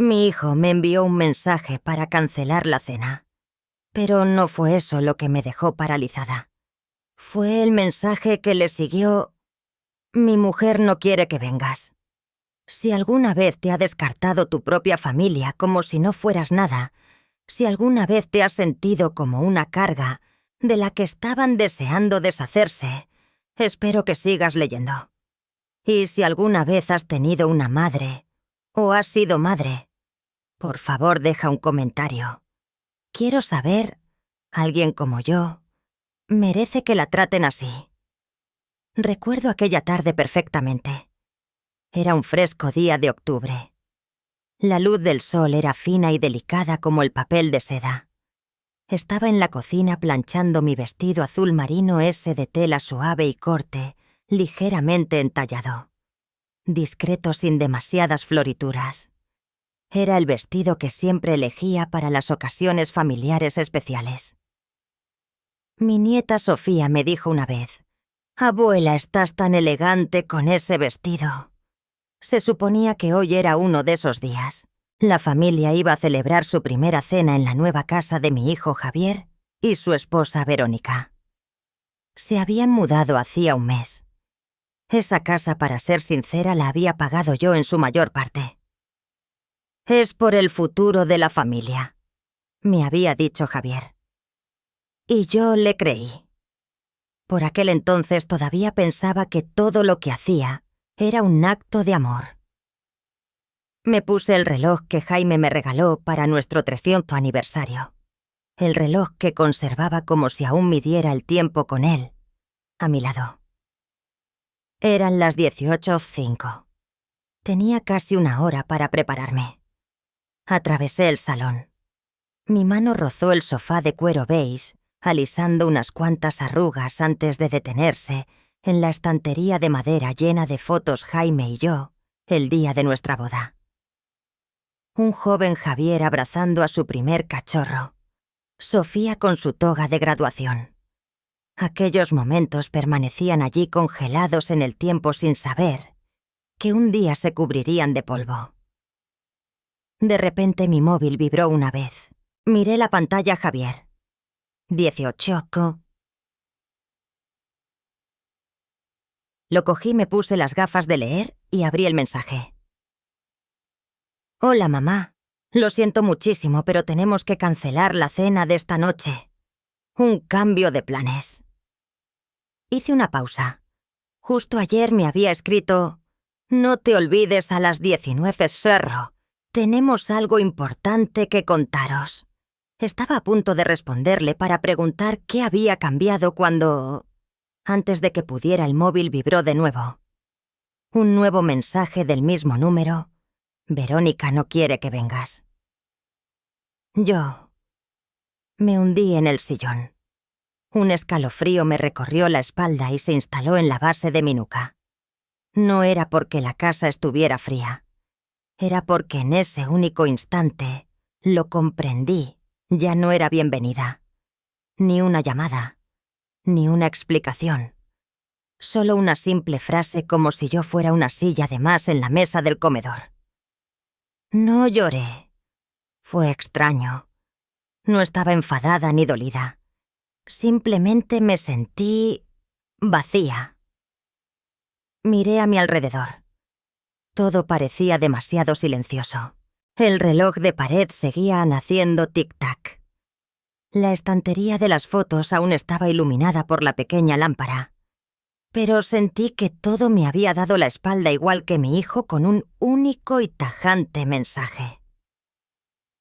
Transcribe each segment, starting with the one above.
Mi hijo me envió un mensaje para cancelar la cena. Pero no fue eso lo que me dejó paralizada. Fue el mensaje que le siguió: mi mujer no quiere que vengas. Si alguna vez te ha descartado tu propia familia como si no fueras nada, si alguna vez te has sentido como una carga de la que estaban deseando deshacerse, espero que sigas leyendo. Y si alguna vez has tenido una madre o has sido madre, por favor deja un comentario. Quiero saber, alguien como yo merece que la traten así. Recuerdo aquella tarde perfectamente. Era un fresco día de octubre. La luz del sol era fina y delicada como el papel de seda. Estaba en la cocina planchando mi vestido azul marino, ese de tela suave y corte, ligeramente entallado. Discreto, sin demasiadas florituras. Era el vestido que siempre elegía para las ocasiones familiares especiales. Mi nieta Sofía me dijo una vez: «Abuela, estás tan elegante con ese vestido». Se suponía que hoy era uno de esos días. La familia iba a celebrar su primera cena en la nueva casa de mi hijo Javier y su esposa Verónica. Se habían mudado hacía un mes. Esa casa, para ser sincera, la había pagado yo en su mayor parte. «Es por el futuro de la familia», me había dicho Javier. Y yo le creí. Por aquel entonces todavía pensaba que todo lo que hacía era un acto de amor. Me puse el reloj que Jaime me regaló para nuestro 300º aniversario. El reloj que conservaba como si aún midiera el tiempo con él, a mi lado. Eran las 18:05. Tenía casi una hora para prepararme. Atravesé el salón. Mi mano rozó el sofá de cuero beige, alisando unas cuantas arrugas antes de detenerse en la estantería de madera llena de fotos Jaime y yo, el día de nuestra boda. Un joven Javier abrazando a su primer cachorro. Sofía con su toga de graduación. Aquellos momentos permanecían allí congelados en el tiempo sin saber que un día se cubrirían de polvo. De repente mi móvil vibró una vez. Miré la pantalla Javier. 18. Lo cogí, me puse las gafas de leer y abrí el mensaje. «Hola, mamá. Lo siento muchísimo, pero tenemos que cancelar la cena de esta noche. Un cambio de planes». Hice una pausa. Justo ayer me había escrito: «No te olvides a las 19, Cerro. Tenemos algo importante que contaros». Estaba a punto de responderle para preguntar qué había cambiado cuando... Antes de que pudiera, el móvil vibró de nuevo. Un nuevo mensaje del mismo número. «Verónica no quiere que vengas». Yo me hundí en el sillón. Un escalofrío me recorrió la espalda y se instaló en la base de mi nuca. No era porque la casa estuviera fría. Era porque en ese único instante lo comprendí. Ya no era bienvenida. Ni una llamada. Ni una explicación. Solo una simple frase, como si yo fuera una silla de más en la mesa del comedor. No lloré. Fue extraño. No estaba enfadada ni dolida. Simplemente me sentí vacía. Miré a mi alrededor. Todo parecía demasiado silencioso. El reloj de pared seguía haciendo tic-tac. La estantería de las fotos aún estaba iluminada por la pequeña lámpara. Pero sentí que todo me había dado la espalda, igual que mi hijo, con un único y tajante mensaje.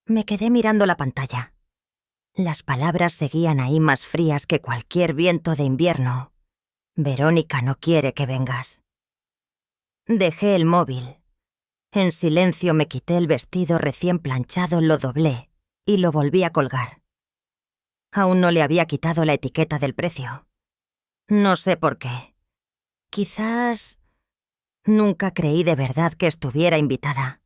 Me quedé mirando la pantalla. Las palabras seguían ahí, más frías que cualquier viento de invierno. «Verónica no quiere que vengas». Dejé el móvil. En silencio me quité el vestido recién planchado, lo doblé y lo volví a colgar. Aún no le había quitado la etiqueta del precio. No sé por qué. Quizás nunca creí de verdad que estuviera invitada.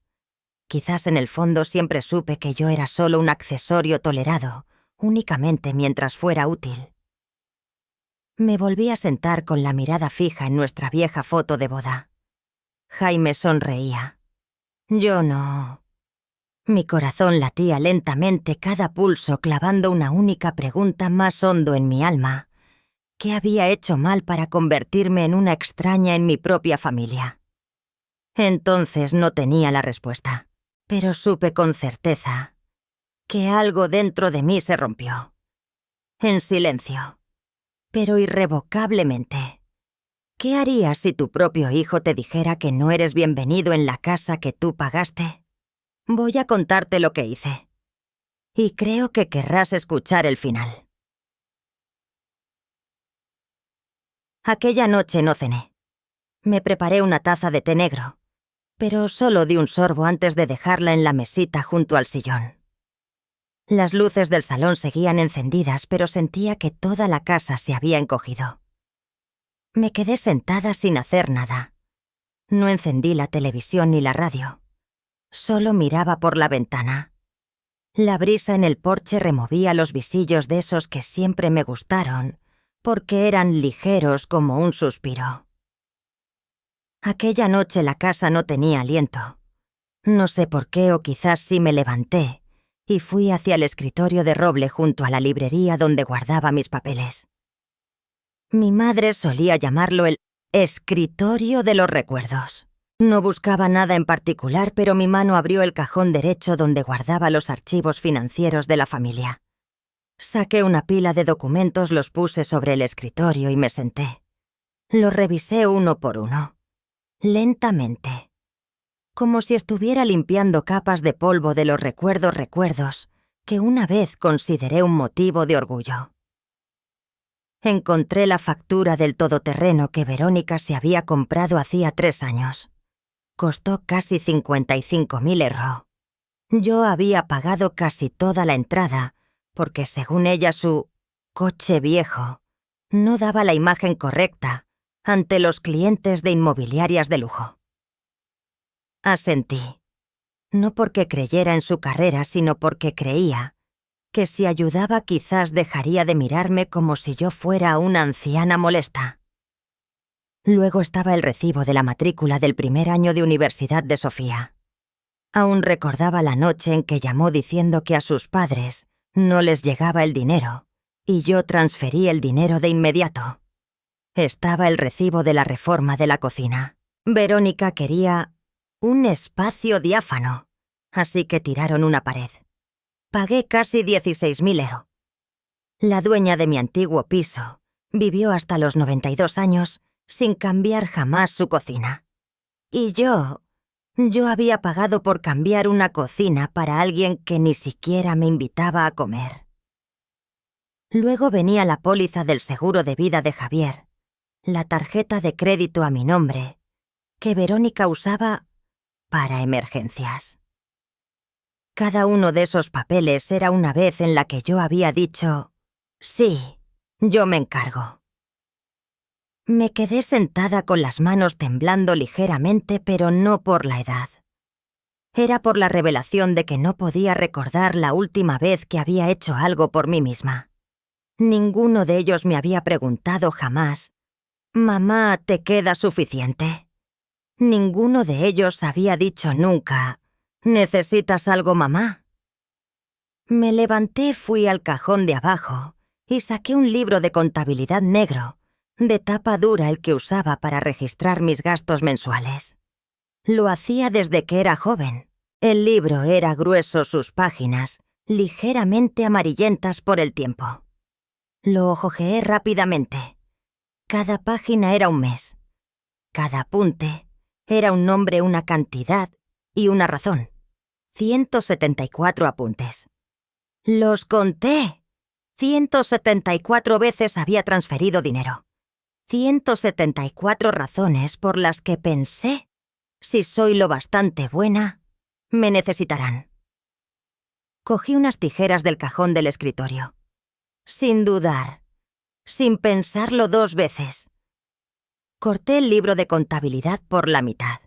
Quizás en el fondo siempre supe que yo era solo un accesorio tolerado, únicamente mientras fuera útil. Me volví a sentar con la mirada fija en nuestra vieja foto de boda. Jaime sonreía. Yo no. Mi corazón latía lentamente, cada pulso clavando una única pregunta más hondo en mi alma. ¿Qué había hecho mal para convertirme en una extraña en mi propia familia? Entonces no tenía la respuesta, pero supe con certeza que algo dentro de mí se rompió. En silencio, pero irrevocablemente. ¿Qué harías si tu propio hijo te dijera que no eres bienvenido en la casa que tú pagaste? Voy a contarte lo que hice. Y creo que querrás escuchar el final. Aquella noche no cené. Me preparé una taza de té negro, pero solo di un sorbo antes de dejarla en la mesita junto al sillón. Las luces del salón seguían encendidas, pero sentía que toda la casa se había encogido. Me quedé sentada sin hacer nada. No encendí la televisión ni la radio. Solo miraba por la ventana. La brisa en el porche removía los visillos de esos que siempre me gustaron, porque eran ligeros como un suspiro. Aquella noche la casa no tenía aliento. No sé por qué, o quizás sí me levanté y fui hacia el escritorio de roble junto a la librería donde guardaba mis papeles. Mi madre solía llamarlo el escritorio de los recuerdos. No buscaba nada en particular, pero mi mano abrió el cajón derecho donde guardaba los archivos financieros de la familia. Saqué una pila de documentos, los puse sobre el escritorio y me senté. Los revisé uno por uno, lentamente, como si estuviera limpiando capas de polvo de los recuerdos que una vez consideré un motivo de orgullo. Encontré la factura del todoterreno que Verónica se había comprado hacía 3 años. Costó casi 55.000 €. Yo había pagado casi toda la entrada, porque según ella su coche viejo no daba la imagen correcta ante los clientes de inmobiliarias de lujo. Asentí, no porque creyera en su carrera, sino porque creía que si ayudaba quizás dejaría de mirarme como si yo fuera una anciana molesta. Luego estaba el recibo de la matrícula del primer año de universidad de Sofía. Aún recordaba la noche en que llamó diciendo que a sus padres no les llegaba el dinero, y yo transferí el dinero de inmediato. Estaba el recibo de la reforma de la cocina. Verónica quería un espacio diáfano, así que tiraron una pared. Pagué casi 16.000 €. La dueña de mi antiguo piso vivió hasta los 92 años sin cambiar jamás su cocina. Y yo había pagado por cambiar una cocina para alguien que ni siquiera me invitaba a comer. Luego venía la póliza del seguro de vida de Javier, la tarjeta de crédito a mi nombre, que Verónica usaba para emergencias. Cada uno de esos papeles era una vez en la que yo había dicho, sí, yo me encargo. Me quedé sentada con las manos temblando ligeramente, pero no por la edad. Era por la revelación de que no podía recordar la última vez que había hecho algo por mí misma. Ninguno de ellos me había preguntado jamás, «Mamá, ¿te queda suficiente?». Ninguno de ellos había dicho nunca, «¿Necesitas algo, mamá?». Me levanté, fui al cajón de abajo y saqué un libro de contabilidad negro, de tapa dura, el que usaba para registrar mis gastos mensuales. Lo hacía desde que era joven. El libro era grueso, sus páginas, ligeramente amarillentas por el tiempo. Lo hojeé rápidamente. Cada página era un mes. Cada apunte era un nombre, una cantidad y una razón. 174 apuntes. ¡Los conté! 174 veces había transferido dinero. 174 razones por las que pensé, si soy lo bastante buena, me necesitarán. Cogí unas tijeras del cajón del escritorio. Sin dudar, sin pensarlo 2 veces. Corté el libro de contabilidad por la mitad.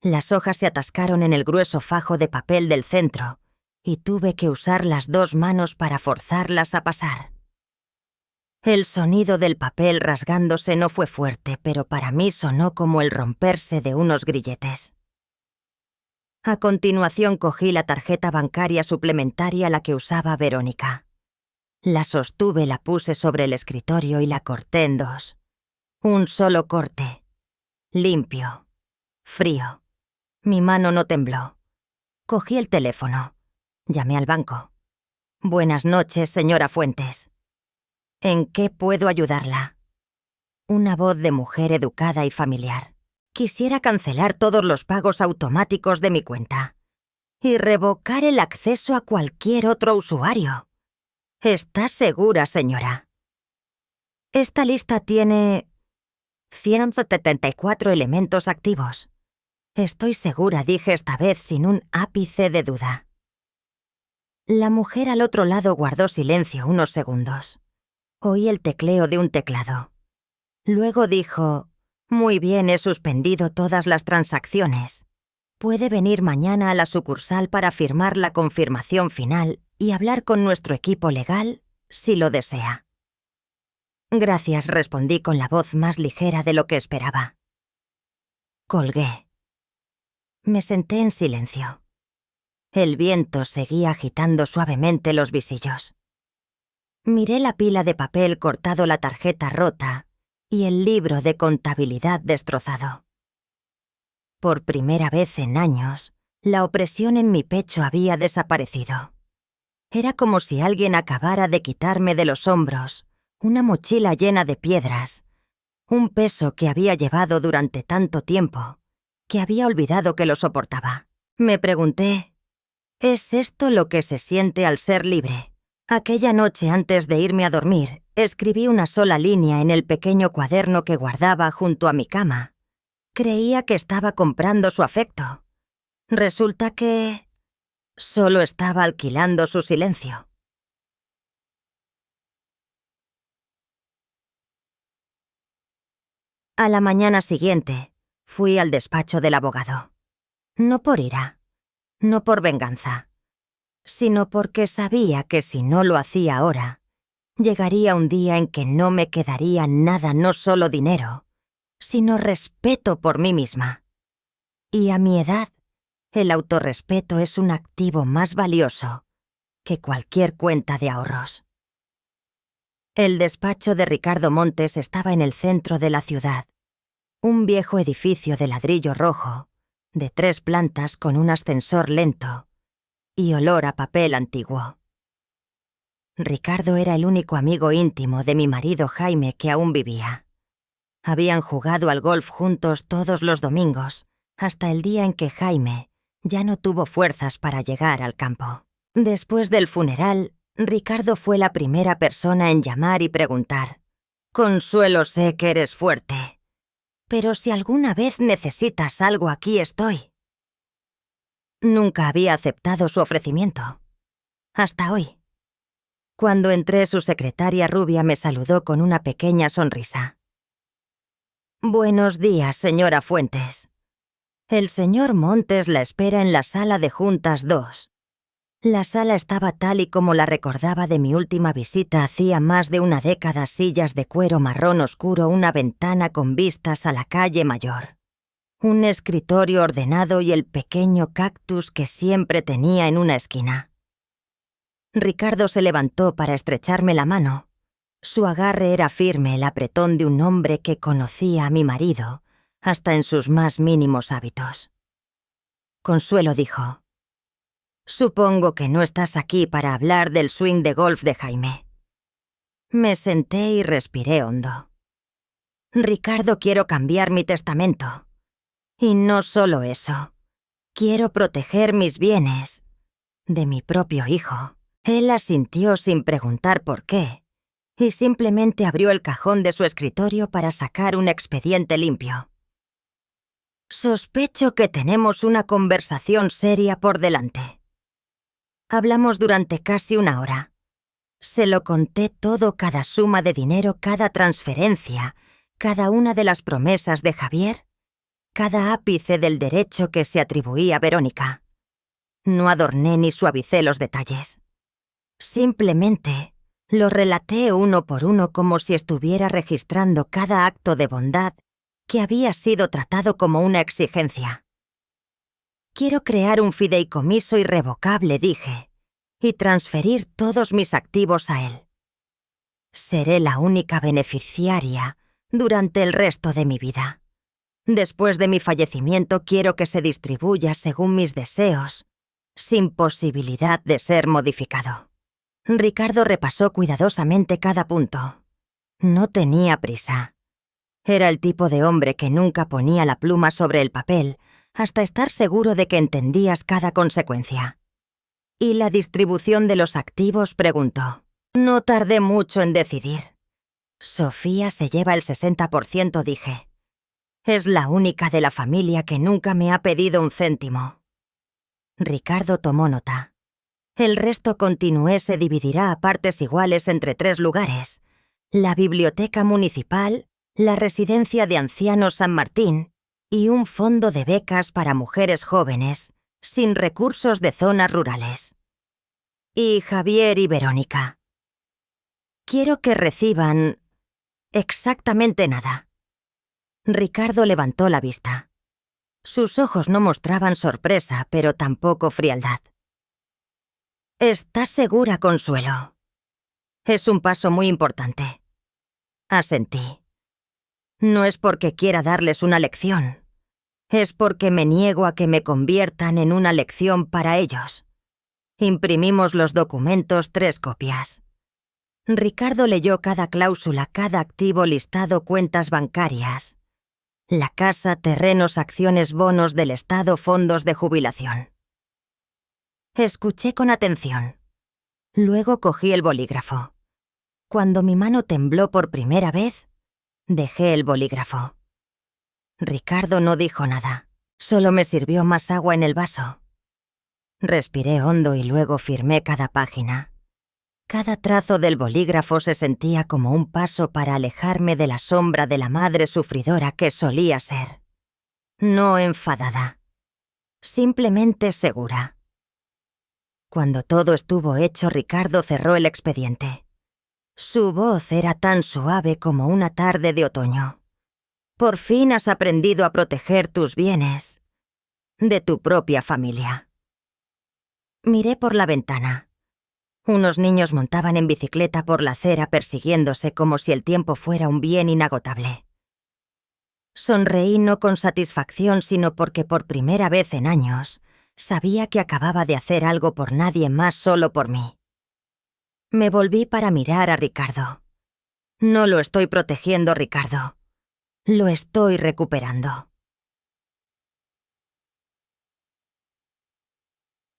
Las hojas se atascaron en el grueso fajo de papel del centro y tuve que usar las 2 manos para forzarlas a pasar. El sonido del papel rasgándose no fue fuerte, pero para mí sonó como el romperse de unos grilletes. A continuación cogí la tarjeta bancaria suplementaria, la que usaba Verónica. La sostuve, la puse sobre el escritorio y la corté en dos. Un solo corte. Limpio. Frío. Mi mano no tembló. Cogí el teléfono. Llamé al banco. Buenas noches, señora Fuentes. ¿En qué puedo ayudarla? Una voz de mujer educada y familiar. Quisiera cancelar todos los pagos automáticos de mi cuenta y revocar el acceso a cualquier otro usuario. ¿Está segura, señora? Esta lista tiene 174 elementos activos. Estoy segura, dije esta vez sin un ápice de duda. La mujer al otro lado guardó silencio unos segundos. Oí el tecleo de un teclado. Luego dijo: «Muy bien, he suspendido todas las transacciones. Puede venir mañana a la sucursal para firmar la confirmación final y hablar con nuestro equipo legal si lo desea». «Gracias», respondí con la voz más ligera de lo que esperaba. Colgué. Me senté en silencio. El viento seguía agitando suavemente los visillos. Miré la pila de papel cortado, la tarjeta rota y el libro de contabilidad destrozado. Por primera vez en años, la opresión en mi pecho había desaparecido. Era como si alguien acabara de quitarme de los hombros una mochila llena de piedras, un peso que había llevado durante tanto tiempo, que había olvidado que lo soportaba. Me pregunté: ¿es esto lo que se siente al ser libre? Aquella noche, antes de irme a dormir, escribí una sola línea en el pequeño cuaderno que guardaba junto a mi cama. Creía que estaba comprando su afecto. Resulta que solo estaba alquilando su silencio. A la mañana siguiente, fui al despacho del abogado. No por ira, no por venganza, sino porque sabía que si no lo hacía ahora, llegaría un día en que no me quedaría nada, no solo dinero, sino respeto por mí misma. Y a mi edad, el autorrespeto es un activo más valioso que cualquier cuenta de ahorros. El despacho de Ricardo Montes estaba en el centro de la ciudad, un viejo edificio de ladrillo rojo, de 3 plantas con un ascensor lento y olor a papel antiguo. Ricardo era el único amigo íntimo de mi marido Jaime que aún vivía. Habían jugado al golf juntos todos los domingos, hasta el día en que Jaime ya no tuvo fuerzas para llegar al campo. Después del funeral, Ricardo fue la primera persona en llamar y preguntar: «Consuelo, sé que eres fuerte, pero si alguna vez necesitas algo, aquí estoy». Nunca había aceptado su ofrecimiento. Hasta hoy. Cuando entré, su secretaria rubia me saludó con una pequeña sonrisa. «Buenos días, señora Fuentes. El señor Montes la espera en la sala de juntas 2. La sala estaba tal y como la recordaba de mi última visita hacía más de una década: sillas de cuero marrón oscuro, una ventana con vistas a la calle Mayor, un escritorio ordenado y el pequeño cactus que siempre tenía en una esquina». Ricardo se levantó para estrecharme la mano. Su agarre era firme, el apretón de un hombre que conocía a mi marido hasta en sus más mínimos hábitos. Consuelo dijo: «Supongo que no estás aquí para hablar del swing de golf de Jaime». Me senté y respiré hondo. «Ricardo, quiero cambiar mi testamento. Y no solo eso. Quiero proteger mis bienes de mi propio hijo». Él asintió sin preguntar por qué, y simplemente abrió el cajón de su escritorio para sacar un expediente limpio. «Sospecho que tenemos una conversación seria por delante». Hablamos durante casi 1 hora. Se lo conté todo: cada suma de dinero, cada transferencia, cada una de las promesas de Javier, cada ápice del derecho que se atribuía a Verónica. No adorné ni suavicé los detalles. Simplemente lo relaté uno por uno, como si estuviera registrando cada acto de bondad que había sido tratado como una exigencia. Quiero crear un fideicomiso irrevocable, dije, y transferir todos mis activos a él. Seré la única beneficiaria durante el resto de mi vida. Después de mi fallecimiento quiero que se distribuya según mis deseos, sin posibilidad de ser modificado. Ricardo repasó cuidadosamente cada punto. No tenía prisa. Era el tipo de hombre que nunca ponía la pluma sobre el papel hasta estar seguro de que entendías cada consecuencia. ¿Y la distribución de los activos?, preguntó. No tardé mucho en decidir. Sofía se lleva el 60%, dije. Es la única de la familia que nunca me ha pedido un céntimo. Ricardo tomó nota. El resto, continué, se dividirá a partes iguales entre 3 lugares: la biblioteca municipal, la residencia de ancianos San Martín y un fondo de becas para mujeres jóvenes, sin recursos de zonas rurales. Y Javier y Verónica. Quiero que reciban exactamente nada. Ricardo levantó la vista. Sus ojos no mostraban sorpresa, pero tampoco frialdad. ¿Estás segura, Consuelo? Es un paso muy importante. Asentí. No es porque quiera darles una lección. Es porque me niego a que me conviertan en una lección para ellos. Imprimimos los documentos, 3 copias. Ricardo leyó cada cláusula, cada activo listado, cuentas bancarias. La casa, terrenos, acciones, bonos del Estado, fondos de jubilación. Escuché con atención. Luego cogí el bolígrafo. Cuando mi mano tembló por primera vez, dejé el bolígrafo. Ricardo no dijo nada, solo me sirvió más agua en el vaso. Respiré hondo y luego firmé cada página. Cada trazo del bolígrafo se sentía como un paso para alejarme de la sombra de la madre sufridora que solía ser. No enfadada, simplemente segura. Cuando todo estuvo hecho, Ricardo cerró el expediente. Su voz era tan suave como una tarde de otoño. Por fin has aprendido a proteger tus bienes, de tu propia familia. Miré por la ventana. Unos niños montaban en bicicleta por la acera persiguiéndose como si el tiempo fuera un bien inagotable. Sonreí no con satisfacción, sino porque por primera vez en años sabía que acababa de hacer algo por nadie más, solo por mí. Me volví para mirar a Ricardo. No lo estoy protegiendo, Ricardo. Lo estoy recuperando.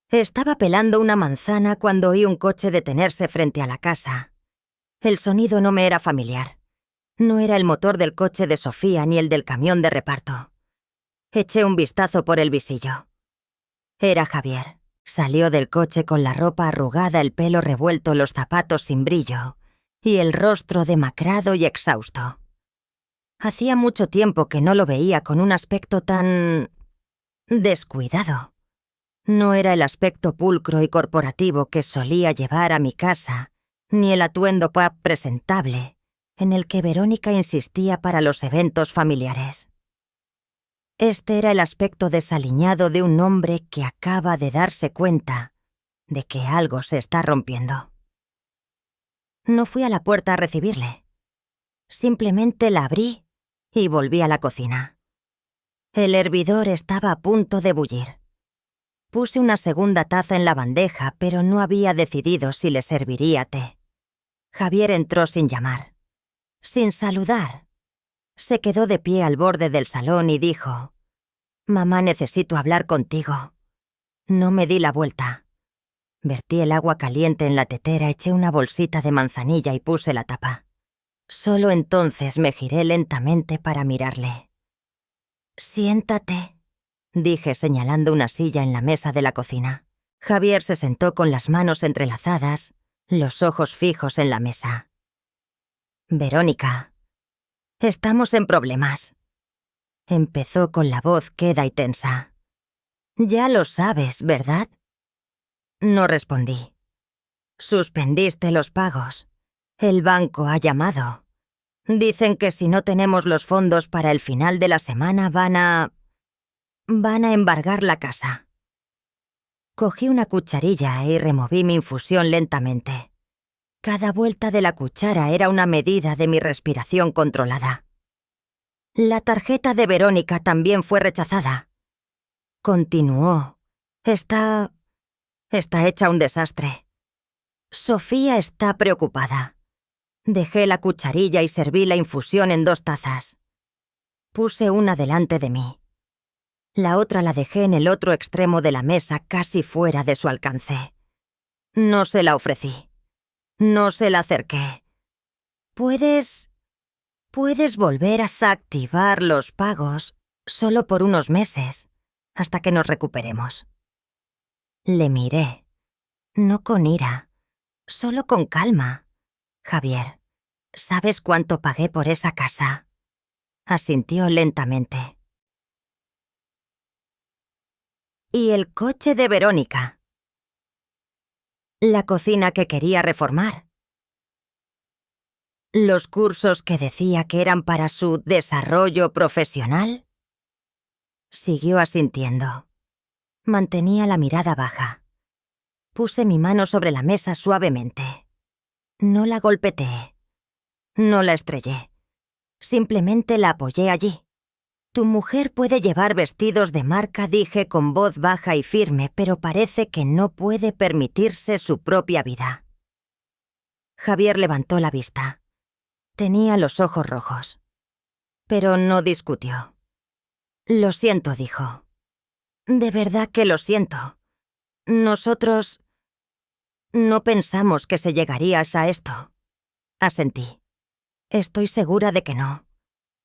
Estaba pelando una manzana cuando oí un coche detenerse frente a la casa. El sonido no me era familiar. No era el motor del coche de Sofía ni el del camión de reparto. Eché un vistazo por el visillo. Era Javier. Salió del coche con la ropa arrugada, el pelo revuelto, los zapatos sin brillo y el rostro demacrado y exhausto. Hacía mucho tiempo que no lo veía con un aspecto tan descuidado. No era el aspecto pulcro y corporativo que solía llevar a mi casa, ni el atuendo presentable en el que Verónica insistía para los eventos familiares. Este era el aspecto desaliñado de un hombre que acaba de darse cuenta de que algo se está rompiendo. No fui a la puerta a recibirle. Simplemente la abrí y volví a la cocina. El hervidor estaba a punto de bullir. Puse una segunda taza en la bandeja, pero no había decidido si le serviría té. Javier entró sin llamar, sin saludar. Se quedó de pie al borde del salón y dijo: «Mamá, necesito hablar contigo». No me di la vuelta. Vertí el agua caliente en la tetera, eché una bolsita de manzanilla y puse la tapa. Solo entonces me giré lentamente para mirarle. «Siéntate», dije señalando una silla en la mesa de la cocina. Javier se sentó con las manos entrelazadas, los ojos fijos en la mesa. «Verónica, estamos en problemas», empezó con la voz queda y tensa. «Ya lo sabes, ¿verdad?» No respondí. «Suspendiste los pagos. El banco ha llamado. Dicen que si no tenemos los fondos para el final de la semana van a embargar la casa». Cogí una cucharilla y removí mi infusión lentamente. Cada vuelta de la cuchara era una medida de mi respiración controlada. La tarjeta de Verónica también fue rechazada. Continuó. Está hecha un desastre. Sofía está preocupada. Dejé la cucharilla y serví la infusión en 2 tazas. Puse una delante de mí. La otra la dejé en el otro extremo de la mesa, casi fuera de su alcance. No se la ofrecí. No se la acerqué. Puedes volver a activar los pagos solo por unos meses, hasta que nos recuperemos. Le miré, no con ira, solo con calma. Javier, ¿sabes cuánto pagué por esa casa? Asintió lentamente. ¿Y el coche de Verónica? La cocina que quería reformar. ¿Los cursos que decía que eran para su desarrollo profesional? Siguió asintiendo. Mantenía la mirada baja. Puse mi mano sobre la mesa suavemente. No la golpeteé. No la estrellé. Simplemente la apoyé allí. Tu mujer puede llevar vestidos de marca, dije con voz baja y firme, pero parece que no puede permitirse su propia vida. Javier levantó la vista. Tenía los ojos rojos. Pero no discutió. Lo siento, dijo. De verdad que lo siento. Nosotros no pensamos que se llegaría a esto. Asentí. Estoy segura de que no.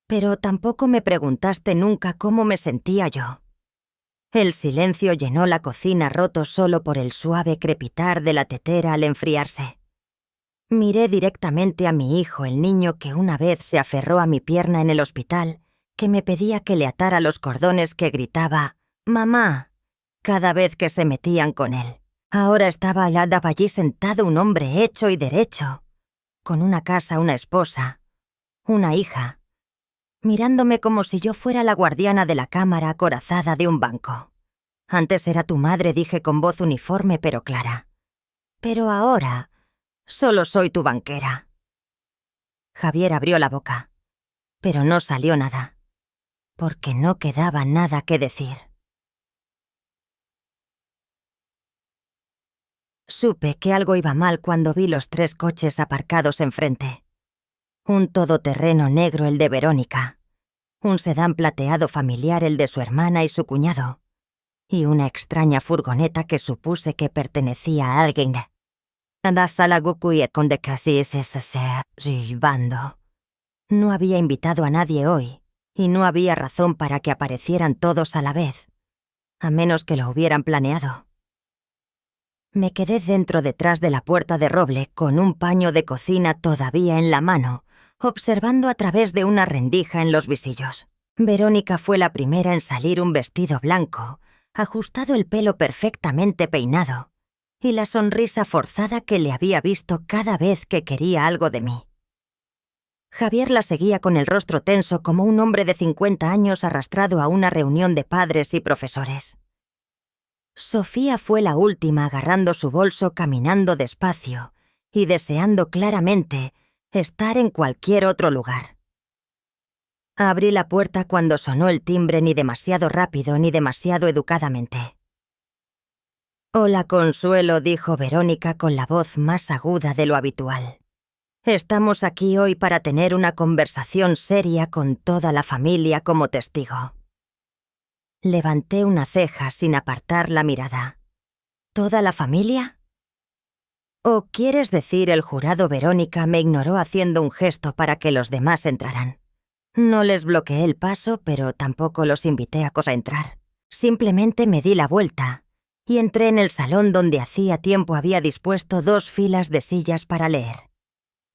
Pero tampoco me preguntaste nunca cómo me sentía yo. El silencio llenó la cocina, roto solo por el suave crepitar de la tetera al enfriarse. Miré directamente a mi hijo, el niño que una vez se aferró a mi pierna en el hospital, que me pedía que le atara los cordones, que gritaba «¡Mamá!» cada vez que se metían con él. Ahora estaba allí sentado un hombre hecho y derecho, con una casa, una esposa, una hija, mirándome como si yo fuera la guardiana de la cámara acorazada de un banco. Antes era tu madre, dije con voz uniforme pero clara. Pero ahora solo soy tu banquera. Javier abrió la boca, pero no salió nada, porque no quedaba nada que decir. Supe que algo iba mal cuando vi los 3 coches aparcados enfrente. Un todoterreno negro, el de Verónica. Un sedán plateado familiar, el de su hermana y su cuñado. Y una extraña furgoneta que supuse que pertenecía a alguien. No había invitado a nadie hoy, y no había razón para que aparecieran todos a la vez, a menos que lo hubieran planeado. Me quedé dentro, detrás de la puerta de roble, con un paño de cocina todavía en la mano, observando a través de una rendija en los visillos. Verónica fue la primera en salir, un vestido blanco, ajustado, el pelo perfectamente peinado, y la sonrisa forzada que le había visto cada vez que quería algo de mí. Javier la seguía con el rostro tenso, como un hombre de 50 años arrastrado a una reunión de padres y profesores. Sofía fue la última, agarrando su bolso, caminando despacio y deseando claramente estar en cualquier otro lugar. Abrí la puerta cuando sonó el timbre, ni demasiado rápido ni demasiado educadamente. «Hola, Consuelo», dijo Verónica con la voz más aguda de lo habitual. «Estamos aquí hoy para tener una conversación seria con toda la familia como testigo». Levanté una ceja sin apartar la mirada. ¿Toda la familia? ¿O quieres decir el jurado? Verónica me ignoró haciendo un gesto para que los demás entraran. No les bloqueé el paso, pero tampoco los invité a entrar. Simplemente me di la vuelta y entré en el salón, donde hacía tiempo había dispuesto 2 filas de sillas para leer.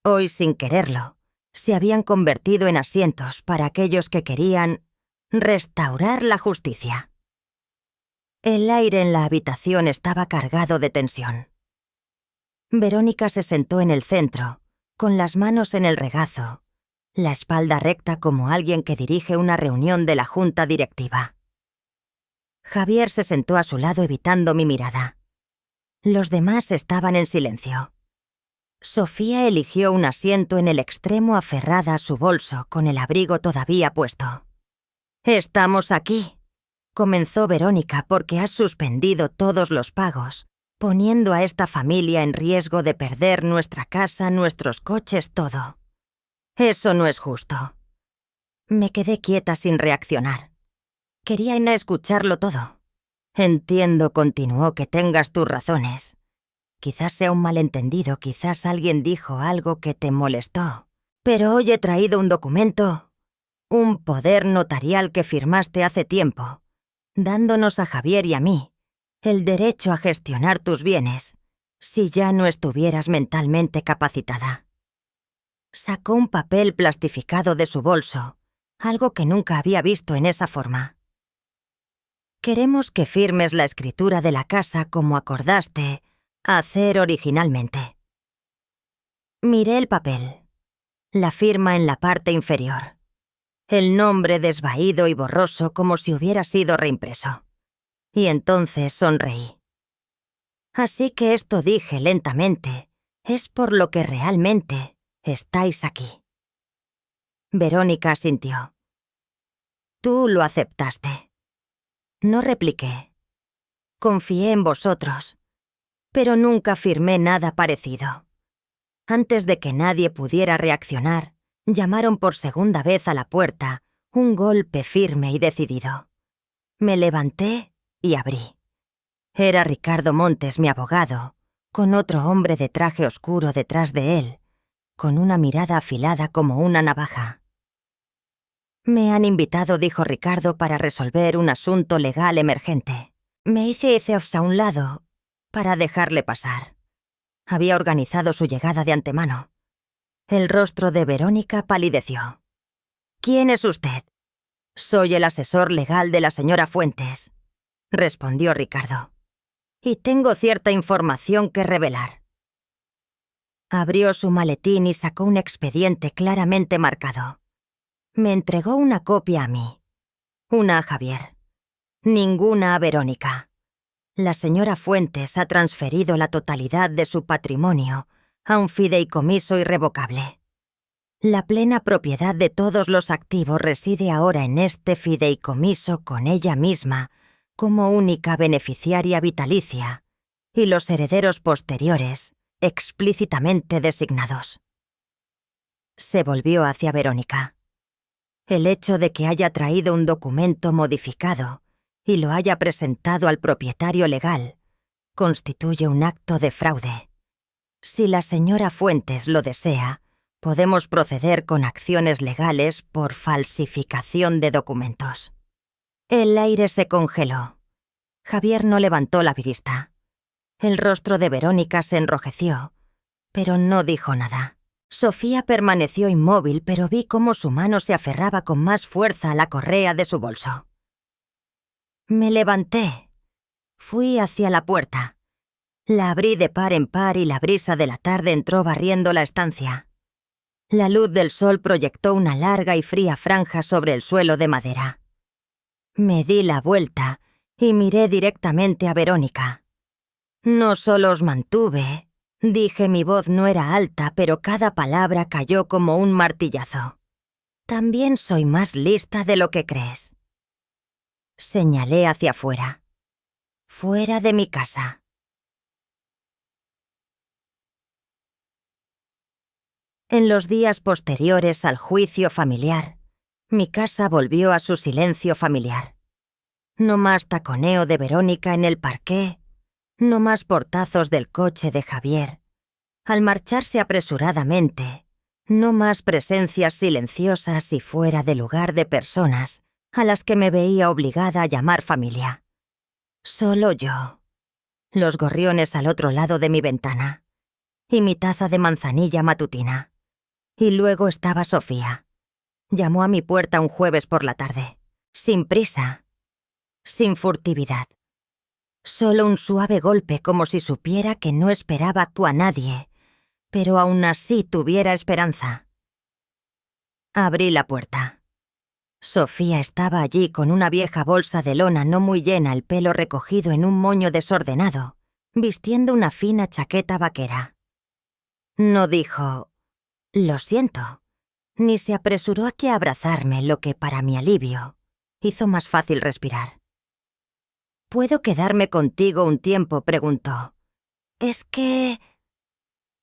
Hoy, sin quererlo, se habían convertido en asientos para aquellos que querían restaurar la justicia. El aire en la habitación estaba cargado de tensión. Verónica se sentó en el centro, con las manos en el regazo, la espalda recta como alguien que dirige una reunión de la junta directiva. Javier se sentó a su lado evitando mi mirada. Los demás estaban en silencio. Sofía eligió un asiento en el extremo aferrada a su bolso con el abrigo todavía puesto. «Estamos aquí», comenzó Verónica, «porque has suspendido todos los pagos, poniendo a esta familia en riesgo de perder nuestra casa, nuestros coches, todo. Eso no es justo». Me quedé quieta sin reaccionar. Quería escucharlo todo. «Entiendo», continuó, «que tengas tus razones. Quizás sea un malentendido, quizás alguien dijo algo que te molestó. Pero hoy he traído un documento, un poder notarial que firmaste hace tiempo, dándonos a Javier y a mí el derecho a gestionar tus bienes, si ya no estuvieras mentalmente capacitada». Sacó un papel plastificado de su bolso, algo que nunca había visto en esa forma. «Queremos que firmes la escritura de la casa como acordaste hacer originalmente». Miré el papel. La firma en la parte inferior. El nombre desvaído y borroso como si hubiera sido reimpreso. Y entonces sonreí. «Así que esto», dije lentamente, «es por lo que realmente estáis aquí». Verónica asintió. «Tú lo aceptaste». No repliqué. Confié en vosotros, pero nunca firmé nada parecido. Antes de que nadie pudiera reaccionar, llamaron por segunda vez a la puerta, un golpe firme y decidido. Me levanté y abrí. Era Ricardo Montes, mi abogado, con otro hombre de traje oscuro detrás de él, con una mirada afilada como una navaja. «Me han invitado», dijo Ricardo, «para resolver un asunto legal emergente». Me hice a un lado para dejarle pasar. Había organizado su llegada de antemano. El rostro de Verónica palideció. «¿Quién es usted?» «Soy el asesor legal de la señora Fuentes», respondió Ricardo. «Y tengo cierta información que revelar». Abrió su maletín y sacó un expediente claramente marcado. Me entregó una copia a mí, una a Javier, ninguna a Verónica. La señora Fuentes ha transferido la totalidad de su patrimonio a un fideicomiso irrevocable. La plena propiedad de todos los activos reside ahora en este fideicomiso con ella misma como única beneficiaria vitalicia y los herederos posteriores explícitamente designados. Se volvió hacia Verónica. El hecho de que haya traído un documento modificado y lo haya presentado al propietario legal constituye un acto de fraude. Si la señora Fuentes lo desea, podemos proceder con acciones legales por falsificación de documentos. El aire se congeló. Javier no levantó la vista. El rostro de Verónica se enrojeció, pero no dijo nada. Sofía permaneció inmóvil, pero vi cómo su mano se aferraba con más fuerza a la correa de su bolso. Me levanté. Fui hacia la puerta. La abrí de par en par y la brisa de la tarde entró barriendo la estancia. La luz del sol proyectó una larga y fría franja sobre el suelo de madera. Me di la vuelta y miré directamente a Verónica. «No solo os mantuve», dije, mi voz no era alta, pero cada palabra cayó como un martillazo. «También soy más lista de lo que crees». Señalé hacia afuera. Fuera de mi casa. En los días posteriores al juicio familiar, mi casa volvió a su silencio familiar. No más taconeo de Verónica en el parqué, no más portazos del coche de Javier. Al marcharse apresuradamente, no más presencias silenciosas y fuera de lugar de personas a las que me veía obligada a llamar familia. Solo yo, los gorriones al otro lado de mi ventana, y mi taza de manzanilla matutina. Y luego estaba Sofía. Llamó a mi puerta un jueves por la tarde, sin prisa, sin furtividad. Solo un suave golpe, como si supiera que no esperaba a nadie, pero aún así tuviera esperanza. Abrí la puerta. Sofía estaba allí con una vieja bolsa de lona no muy llena, el pelo recogido en un moño desordenado, vistiendo una fina chaqueta vaquera. No dijo, «Lo siento», ni se apresuró a abrazarme, lo que, para mi alivio, hizo más fácil respirar. «¿Puedo quedarme contigo un tiempo?», preguntó. «Es que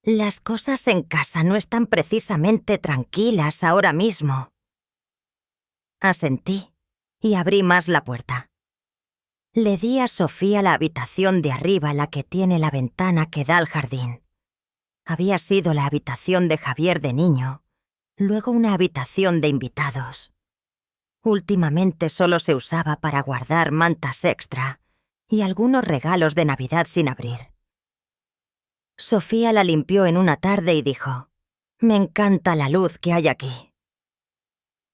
las cosas en casa no están precisamente tranquilas ahora mismo». Asentí y abrí más la puerta. Le di a Sofía la habitación de arriba, la que tiene la ventana que da al jardín. Había sido la habitación de Javier de niño, luego una habitación de invitados. Últimamente solo se usaba para guardar mantas extra y algunos regalos de Navidad sin abrir. Sofía la limpió en una tarde y dijo, «Me encanta la luz que hay aquí».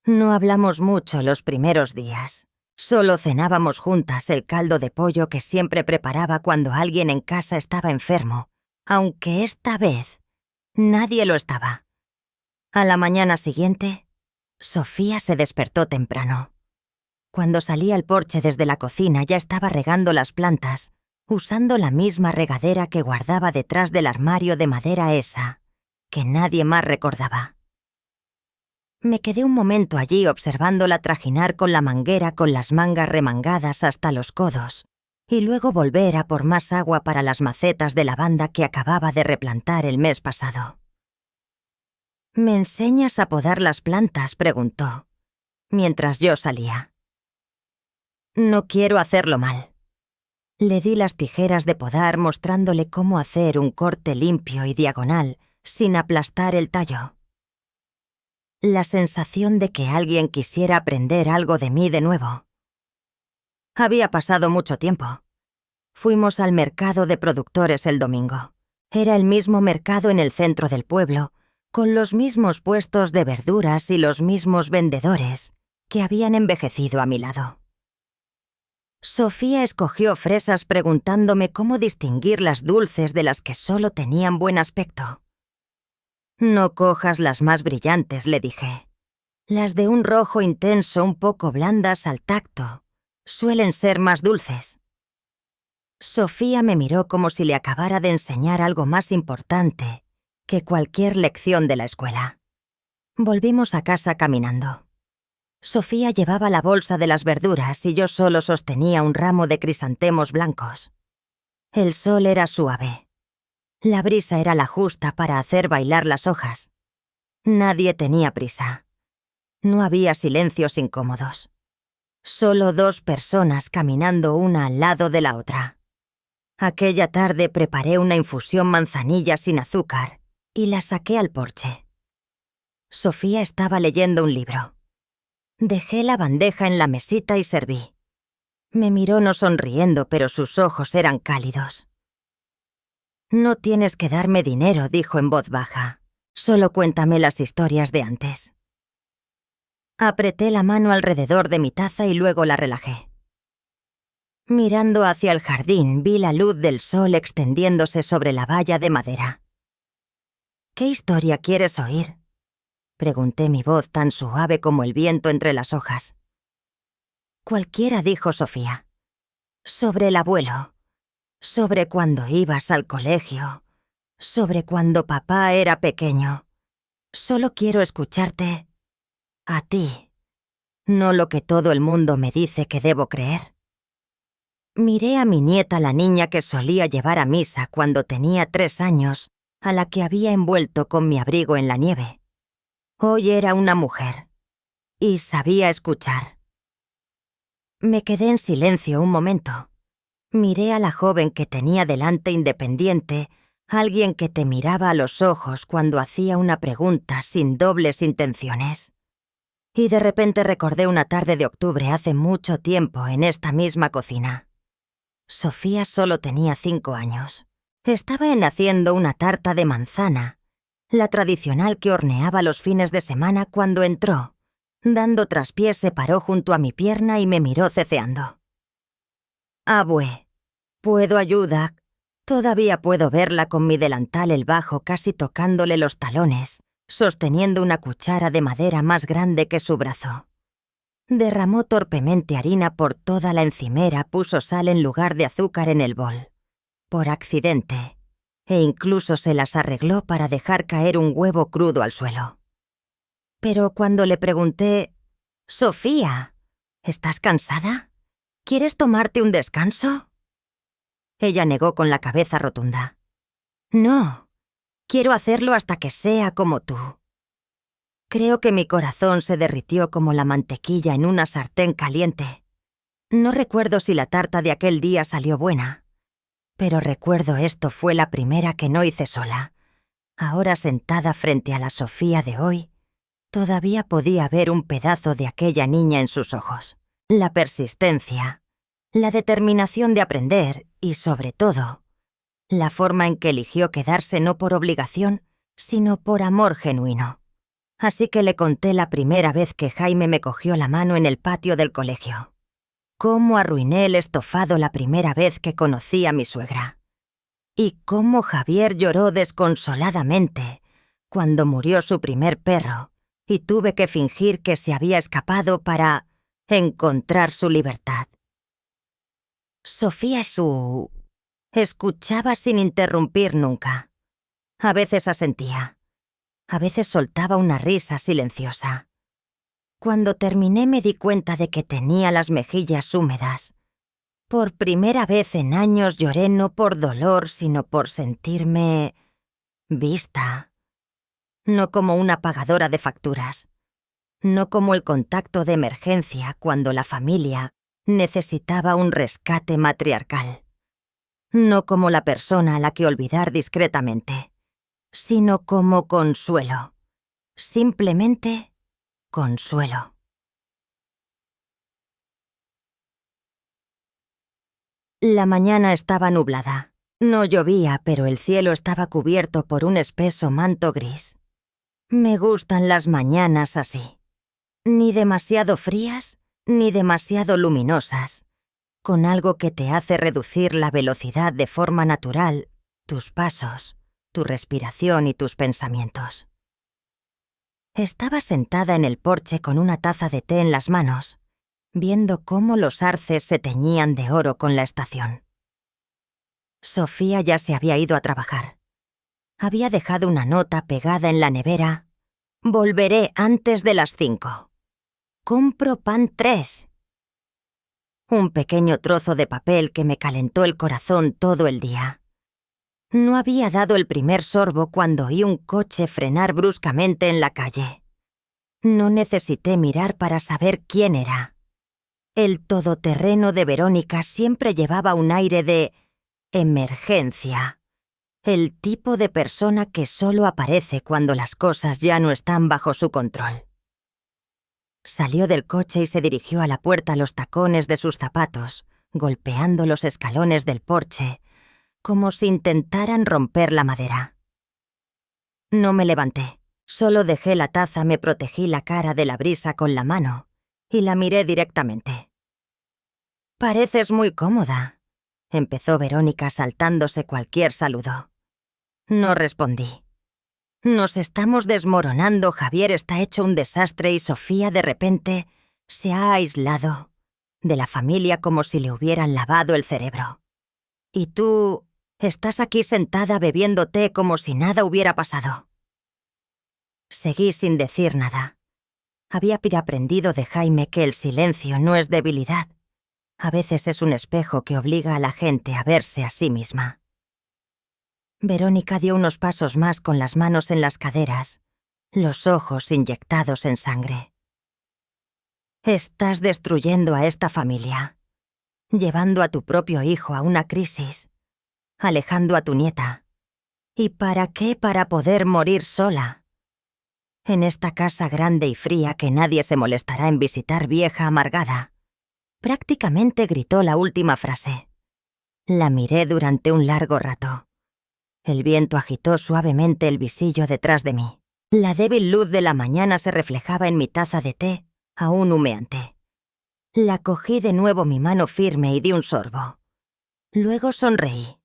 No hablamos mucho los primeros días. Solo cenábamos juntas el caldo de pollo que siempre preparaba cuando alguien en casa estaba enfermo, aunque esta vez nadie lo estaba. A la mañana siguiente, Sofía se despertó temprano. Cuando salí al porche desde la cocina ya estaba regando las plantas, usando la misma regadera que guardaba detrás del armario de madera esa, que nadie más recordaba. Me quedé un momento allí observándola trajinar con la manguera con las mangas remangadas hasta los codos, y luego volver a por más agua para las macetas de lavanda que acababa de replantar el mes pasado. «¿Me enseñas a podar las plantas?», preguntó, mientras yo salía. «No quiero hacerlo mal». Le di las tijeras de podar mostrándole cómo hacer un corte limpio y diagonal sin aplastar el tallo. La sensación de que alguien quisiera aprender algo de mí de nuevo. Había pasado mucho tiempo. Fuimos al mercado de productores el domingo. Era el mismo mercado en el centro del pueblo, con los mismos puestos de verduras y los mismos vendedores que habían envejecido a mi lado. Sofía escogió fresas preguntándome cómo distinguir las dulces de las que solo tenían buen aspecto. «No cojas las más brillantes», le dije. «Las de un rojo intenso un poco blandas al tacto suelen ser más dulces». Sofía me miró como si le acabara de enseñar algo más importante que cualquier lección de la escuela. Volvimos a casa caminando. Sofía llevaba la bolsa de las verduras y yo solo sostenía un ramo de crisantemos blancos. El sol era suave. La brisa era la justa para hacer bailar las hojas. Nadie tenía prisa. No había silencios incómodos. Solo dos personas caminando una al lado de la otra. Aquella tarde preparé una infusión manzanilla sin azúcar y la saqué al porche. Sofía estaba leyendo un libro. Dejé la bandeja en la mesita y serví. Me miró no sonriendo, pero sus ojos eran cálidos. «No tienes que darme dinero», dijo en voz baja. «Solo cuéntame las historias de antes». Apreté la mano alrededor de mi taza y luego la relajé. Mirando hacia el jardín, vi la luz del sol extendiéndose sobre la valla de madera. «¿Qué historia quieres oír?», pregunté, mi voz tan suave como el viento entre las hojas. «Cualquiera», dijo Sofía. «Sobre el abuelo. Sobre cuando ibas al colegio, sobre cuando papá era pequeño. Solo quiero escucharte a ti, no lo que todo el mundo me dice que debo creer». Miré a mi nieta, la niña que solía llevar a misa cuando tenía 3 años, a la que había envuelto con mi abrigo en la nieve. Hoy era una mujer, y sabía escuchar. Me quedé en silencio un momento. Miré a la joven que tenía delante independiente, alguien que te miraba a los ojos cuando hacía una pregunta sin dobles intenciones. Y de repente recordé una tarde de octubre hace mucho tiempo en esta misma cocina. Sofía solo tenía 5 años. Estaba haciendo una tarta de manzana, la tradicional que horneaba los fines de semana, cuando entró. Dando traspiés se paró junto a mi pierna y me miró ceceando. «Abue, ¿puedo ayudar?» Todavía puedo verla con mi delantal el bajo casi tocándole los talones, sosteniendo una cuchara de madera más grande que su brazo. Derramó torpemente harina por toda la encimera, puso sal en lugar de azúcar en el bol, por accidente, e incluso se las arregló para dejar caer un huevo crudo al suelo. Pero cuando le pregunté: «Sofía, ¿estás cansada? ¿Quieres tomarte un descanso?», ella negó con la cabeza rotunda. «No, quiero hacerlo hasta que sea como tú». Creo que mi corazón se derritió como la mantequilla en una sartén caliente. No recuerdo si la tarta de aquel día salió buena, pero recuerdo esto fue la primera que no hice sola. Ahora sentada frente a la Sofía de hoy, todavía podía ver un pedazo de aquella niña en sus ojos. La persistencia, la determinación de aprender y, sobre todo, la forma en que eligió quedarse no por obligación, sino por amor genuino. Así que le conté la primera vez que Jaime me cogió la mano en el patio del colegio. Cómo arruiné el estofado la primera vez que conocí a mi suegra. Y cómo Javier lloró desconsoladamente cuando murió su primer perro y tuve que fingir que se había escapado para encontrar su libertad. Sofía escuchaba sin interrumpir nunca. A veces asentía. A veces soltaba una risa silenciosa. Cuando terminé me di cuenta de que tenía las mejillas húmedas. Por primera vez en años lloré no por dolor, sino por sentirme vista. No como una pagadora de facturas. No como el contacto de emergencia cuando la familia necesitaba un rescate matriarcal. No como la persona a la que olvidar discretamente, sino como consuelo. Simplemente consuelo. La mañana estaba nublada. No llovía, pero el cielo estaba cubierto por un espeso manto gris. Me gustan las mañanas así. Ni demasiado frías, ni demasiado luminosas, con algo que te hace reducir la velocidad de forma natural, tus pasos, tu respiración y tus pensamientos. Estaba sentada en el porche con una taza de té en las manos, viendo cómo los arces se teñían de oro con la estación. Sofía ya se había ido a trabajar. Había dejado una nota pegada en la nevera: «Volveré antes de las 5. Compro pan 3». Un pequeño trozo de papel que me calentó el corazón todo el día. No había dado el primer sorbo cuando oí un coche frenar bruscamente en la calle. No necesité mirar para saber quién era. El todoterreno de Verónica siempre llevaba un aire de emergencia. El tipo de persona que solo aparece cuando las cosas ya no están bajo su control. Salió del coche y se dirigió a la puerta a los tacones de sus zapatos, golpeando los escalones del porche, como si intentaran romper la madera. No me levanté, solo dejé la taza, me protegí la cara de la brisa con la mano y la miré directamente. «Pareces muy cómoda», empezó Verónica saltándose cualquier saludo. No respondí. Nos estamos desmoronando, Javier está hecho un desastre y Sofía de repente se ha aislado de la familia como si le hubieran lavado el cerebro. Y tú estás aquí sentada bebiendo té como si nada hubiera pasado. Seguí sin decir nada. Había aprendido de Jaime que el silencio no es debilidad. A veces es un espejo que obliga a la gente a verse a sí misma. Verónica dio unos pasos más con las manos en las caderas, los ojos inyectados en sangre. Estás destruyendo a esta familia, llevando a tu propio hijo a una crisis, alejando a tu nieta. ¿Y para qué? Para poder morir sola. En esta casa grande y fría que nadie se molestará en visitar, vieja amargada. Prácticamente gritó la última frase. La miré durante un largo rato. El viento agitó suavemente el visillo detrás de mí. La débil luz de la mañana se reflejaba en mi taza de té, aún humeante. La cogí de nuevo mi mano firme y di un sorbo. Luego sonreí.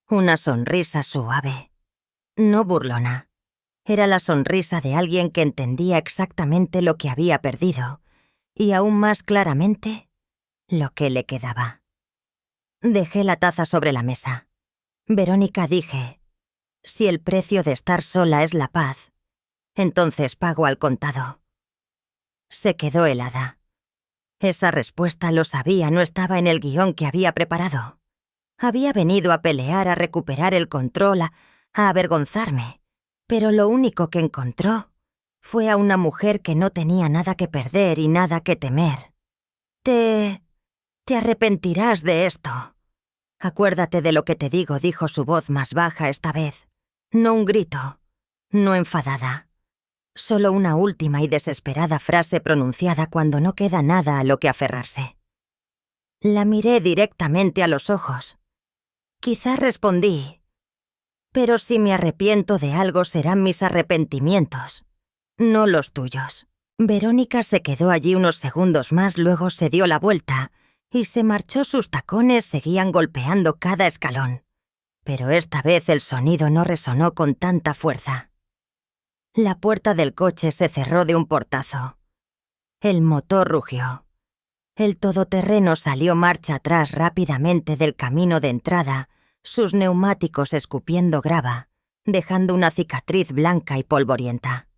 Una sonrisa suave. No burlona. Era la sonrisa de alguien que entendía exactamente lo que había perdido y aún más claramente lo que le quedaba. Dejé la taza sobre la mesa. Verónica, dije, si el precio de estar sola es la paz, entonces pago al contado. Se quedó helada. Esa respuesta, lo sabía, no estaba en el guión que había preparado. Había venido a pelear, a recuperar el control, a avergonzarme, pero lo único que encontró fue a una mujer que no tenía nada que perder y nada que temer. Te arrepentirás de esto. Acuérdate de lo que te digo, dijo su voz más baja esta vez. No un grito, no enfadada. Solo una última y desesperada frase pronunciada cuando no queda nada a lo que aferrarse. La miré directamente a los ojos. Quizá respondí, pero si me arrepiento de algo serán mis arrepentimientos, no los tuyos. Verónica se quedó allí unos segundos más, luego se dio la vuelta y se marchó. Sus tacones seguían golpeando cada escalón, pero esta vez el sonido no resonó con tanta fuerza. La puerta del coche se cerró de un portazo. El motor rugió. El todoterreno salió marcha atrás rápidamente del camino de entrada, sus neumáticos escupiendo grava, dejando una cicatriz blanca y polvorienta.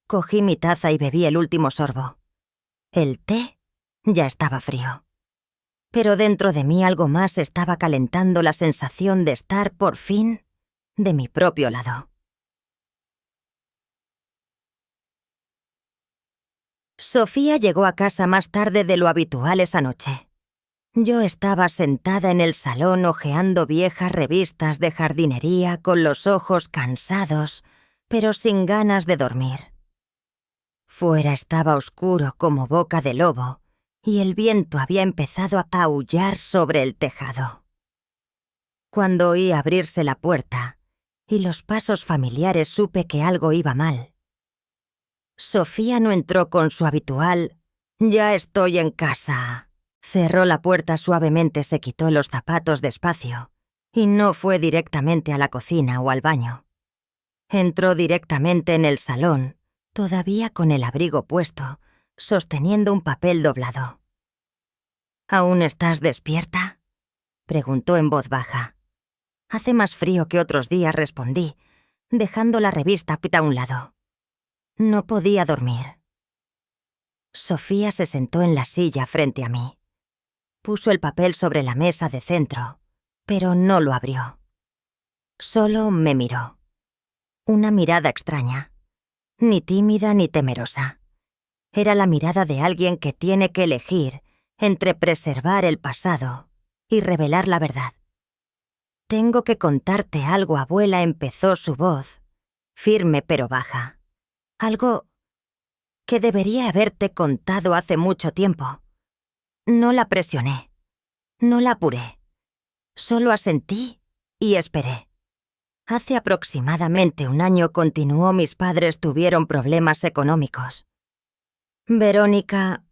Cogí mi taza y bebí el último sorbo. El té ya estaba frío. Pero dentro de mí algo más estaba calentando, la sensación de estar, por fin, de mi propio lado. Sofía llegó a casa más tarde de lo habitual esa noche. Yo estaba sentada en el salón hojeando viejas revistas de jardinería con los ojos cansados, pero sin ganas de dormir. Fuera estaba oscuro como boca de lobo y el viento había empezado a aullar sobre el tejado. Cuando oí abrirse la puerta y los pasos familiares supe que algo iba mal. Sofía no entró con su habitual «Ya estoy en casa». Cerró la puerta suavemente, se quitó los zapatos despacio y no fue directamente a la cocina o al baño. Entró directamente en el salón, todavía con el abrigo puesto, sosteniendo un papel doblado. «¿Aún estás despierta?», preguntó en voz baja. «Hace más frío que otros días», respondí, dejando la revista a un lado. No podía dormir. Sofía se sentó en la silla frente a mí. Puso el papel sobre la mesa de centro, pero no lo abrió. Solo me miró. Una mirada extraña, ni tímida ni temerosa. Era la mirada de alguien que tiene que elegir entre preservar el pasado y revelar la verdad. «Tengo que contarte algo, abuela», empezó su voz, firme pero baja. «Algo que debería haberte contado hace mucho tiempo». No la presioné, no la apuré. Solo asentí y esperé. «Hace aproximadamente un año», continuó, «mis padres tuvieron problemas económicos. Verónica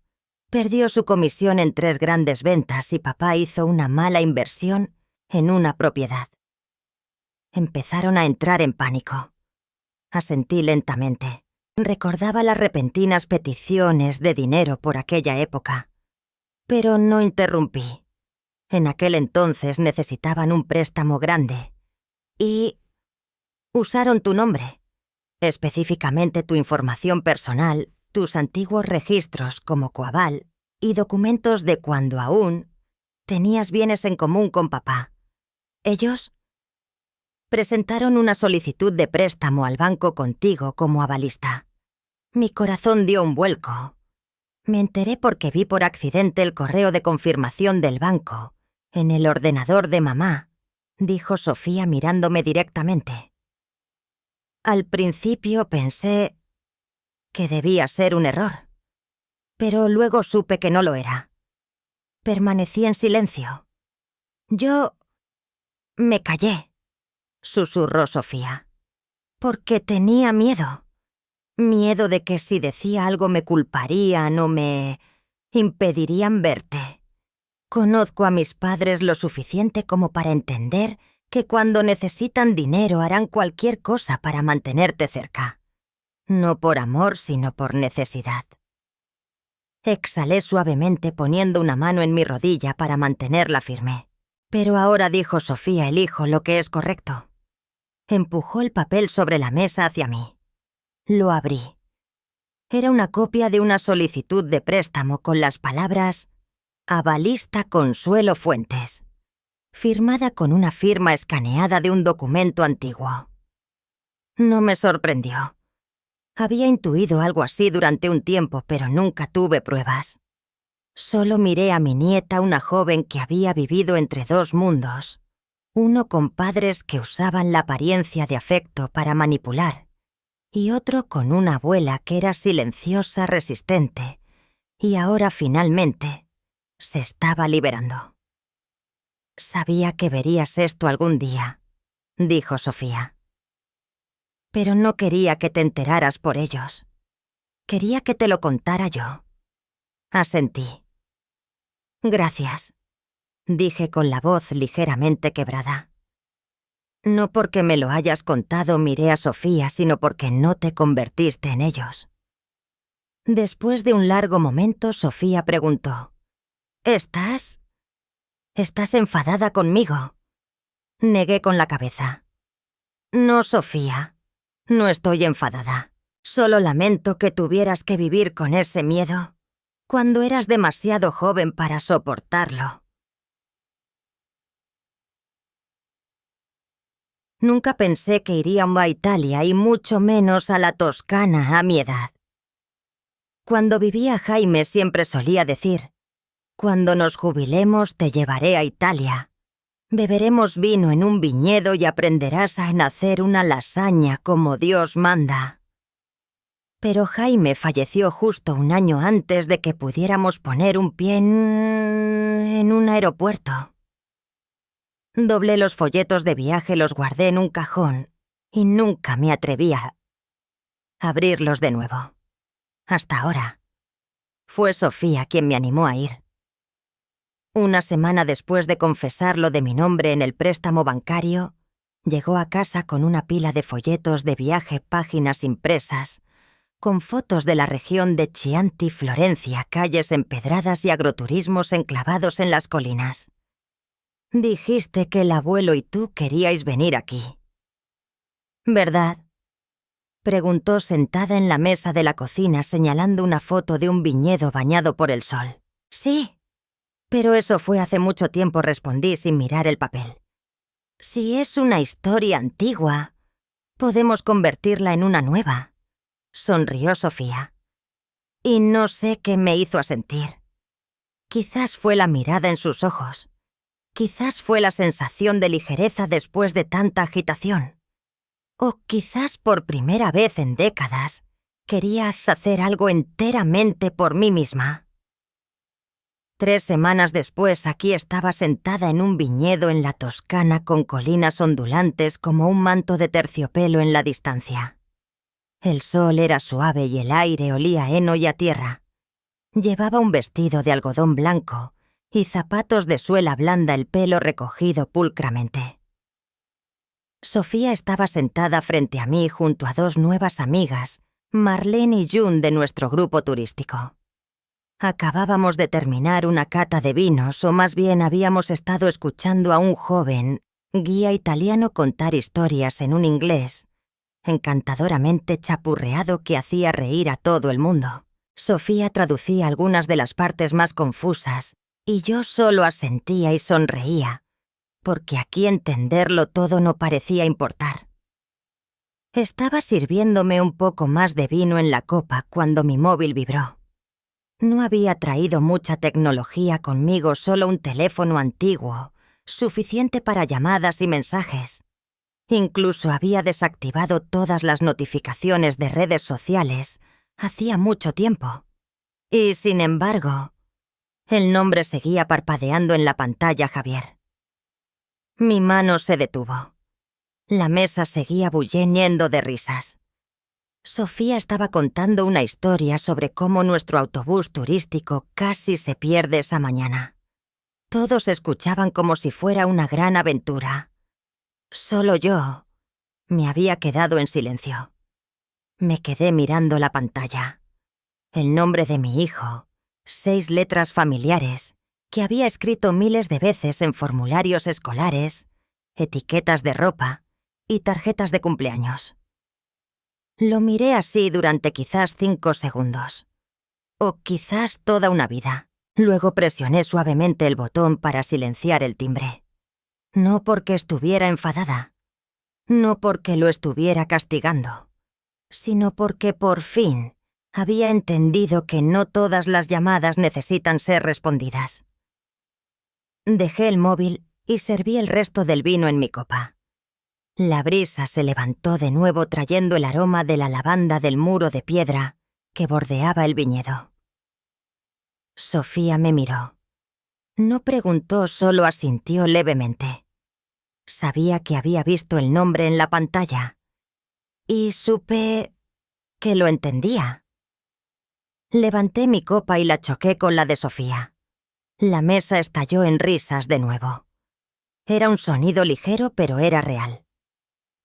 perdió su comisión en 3 grandes ventas y papá hizo una mala inversión en una propiedad. Empezaron a entrar en pánico». Asentí lentamente. Recordaba las repentinas peticiones de dinero por aquella época. Pero no interrumpí. En aquel entonces necesitaban un préstamo grande. Y usaron tu nombre, específicamente tu información personal, tus antiguos registros como coaval y documentos de cuando aún tenías bienes en común con papá. Ellos presentaron una solicitud de préstamo al banco contigo como avalista. Mi corazón dio un vuelco. Me enteré porque vi por accidente el correo de confirmación del banco en el ordenador de mamá, dijo Sofía mirándome directamente. Al principio pensé que debía ser un error, pero luego supe que no lo era. Permanecí en silencio. Yo me callé, susurró Sofía, porque tenía miedo. Miedo de que si decía algo me culparían o me impedirían verte. Conozco a mis padres lo suficiente como para entender que cuando necesitan dinero harán cualquier cosa para mantenerte cerca. No por amor, sino por necesidad. Exhalé suavemente poniendo una mano en mi rodilla para mantenerla firme. Pero ahora, dijo Sofía, elijo lo que es correcto. Empujó el papel sobre la mesa hacia mí. Lo abrí. Era una copia de una solicitud de préstamo con las palabras «Avalista Consuelo Fuentes», firmada con una firma escaneada de un documento antiguo. No me sorprendió. Había intuido algo así durante un tiempo, pero nunca tuve pruebas. Solo miré a mi nieta, una joven que había vivido entre dos mundos, uno con padres que usaban la apariencia de afecto para manipular, y otro con una abuela que era silenciosa, resistente, y ahora finalmente se estaba liberando. «Sabía que verías esto algún día», dijo Sofía. «Pero no quería que te enteraras por ellos. Quería que te lo contara yo». Asentí. «Gracias», dije con la voz ligeramente quebrada. «No porque me lo hayas contado miré a Sofía, sino porque no te convertiste en ellos». Después de un largo momento, Sofía preguntó: «¿Estás enfadada conmigo?» Negué con la cabeza. «No, Sofía, no estoy enfadada. Solo lamento que tuvieras que vivir con ese miedo cuando eras demasiado joven para soportarlo». Nunca pensé que iría a Italia y mucho menos a la Toscana a mi edad. Cuando vivía Jaime siempre solía decir: «Cuando nos jubilemos te llevaré a Italia. Beberemos vino en un viñedo y aprenderás a hacer una lasaña como Dios manda». Pero Jaime falleció justo un año antes de que pudiéramos poner un pie en un aeropuerto. Doblé los folletos de viaje, los guardé en un cajón y nunca me atreví a abrirlos de nuevo. Hasta ahora. Fue Sofía quien me animó a ir. Una semana después de confesar lo de mi nombre en el préstamo bancario, llegó a casa con una pila de folletos de viaje, páginas impresas, con fotos de la región de Chianti, Florencia, calles empedradas y agroturismos enclavados en las colinas. «Dijiste que el abuelo y tú queríais venir aquí, ¿verdad?», preguntó sentada en la mesa de la cocina señalando una foto de un viñedo bañado por el sol. «Sí, pero eso fue hace mucho tiempo», respondí sin mirar el papel. «Si es una historia antigua, podemos convertirla en una nueva», sonrió Sofía. Y no sé qué me hizo asentir. Quizás fue la mirada en sus ojos. Quizás fue la sensación de ligereza después de tanta agitación. O quizás por primera vez en décadas querías hacer algo enteramente por mí misma. 3 semanas después, aquí estaba sentada en un viñedo en la Toscana con colinas ondulantes como un manto de terciopelo en la distancia. El sol era suave y el aire olía a heno y a tierra. Llevaba un vestido de algodón blanco y zapatos de suela blanda, el pelo recogido pulcramente. Sofía estaba sentada frente a mí junto a 2 nuevas amigas, Marlene y June, de nuestro grupo turístico. Acabábamos de terminar una cata de vinos, o más bien habíamos estado escuchando a un joven guía italiano contar historias en un inglés encantadoramente chapurreado que hacía reír a todo el mundo. Sofía traducía algunas de las partes más confusas y yo solo asentía y sonreía, porque aquí entenderlo todo no parecía importar. Estaba sirviéndome un poco más de vino en la copa cuando mi móvil vibró. No había traído mucha tecnología conmigo, solo un teléfono antiguo, suficiente para llamadas y mensajes. Incluso había desactivado todas las notificaciones de redes sociales hacía mucho tiempo. Y sin embargo, el nombre seguía parpadeando en la pantalla: Javier. Mi mano se detuvo. La mesa seguía bulliendo de risas. Sofía estaba contando una historia sobre cómo nuestro autobús turístico casi se pierde esa mañana. Todos escuchaban como si fuera una gran aventura. Solo yo me había quedado en silencio. Me quedé mirando la pantalla. El nombre de mi hijo 6 letras familiares que había escrito miles de veces en formularios escolares, etiquetas de ropa y tarjetas de cumpleaños. Lo miré así durante quizás 5 segundos. O quizás toda una vida. Luego presioné suavemente el botón para silenciar el timbre. No porque estuviera enfadada, no porque lo estuviera castigando, sino porque por fin había entendido que no todas las llamadas necesitan ser respondidas. Dejé el móvil y serví el resto del vino en mi copa. La brisa se levantó de nuevo trayendo el aroma de la lavanda del muro de piedra que bordeaba el viñedo. Sofía me miró. No preguntó, solo asintió levemente. Sabía que había visto el nombre en la pantalla y supe que lo entendía. Levanté mi copa y la choqué con la de Sofía. La mesa estalló en risas de nuevo. Era un sonido ligero, pero era real.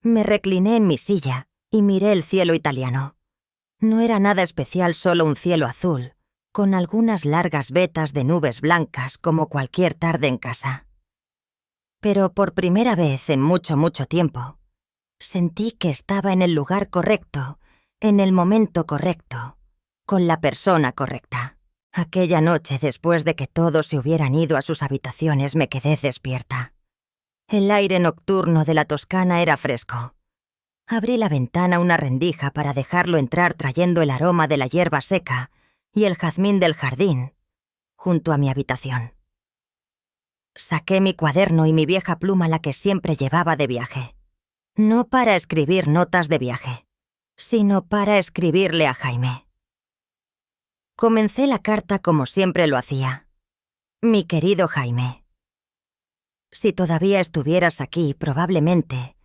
Me recliné en mi silla y miré el cielo italiano. No era nada especial, solo un cielo azul, con algunas largas vetas de nubes blancas como cualquier tarde en casa. Pero por primera vez en mucho, mucho tiempo, sentí que estaba en el lugar correcto, en el momento correcto, con la persona correcta. Aquella noche, después de que todos se hubieran ido a sus habitaciones, me quedé despierta. El aire nocturno de la Toscana era fresco. Abrí la ventana una rendija para dejarlo entrar trayendo el aroma de la hierba seca y el jazmín del jardín, junto a mi habitación. Saqué mi cuaderno y mi vieja pluma, la que siempre llevaba de viaje. No para escribir notas de viaje, sino para escribirle a Jaime. Comencé la carta como siempre lo hacía. Mi querido Jaime, si todavía estuvieras aquí, probablemente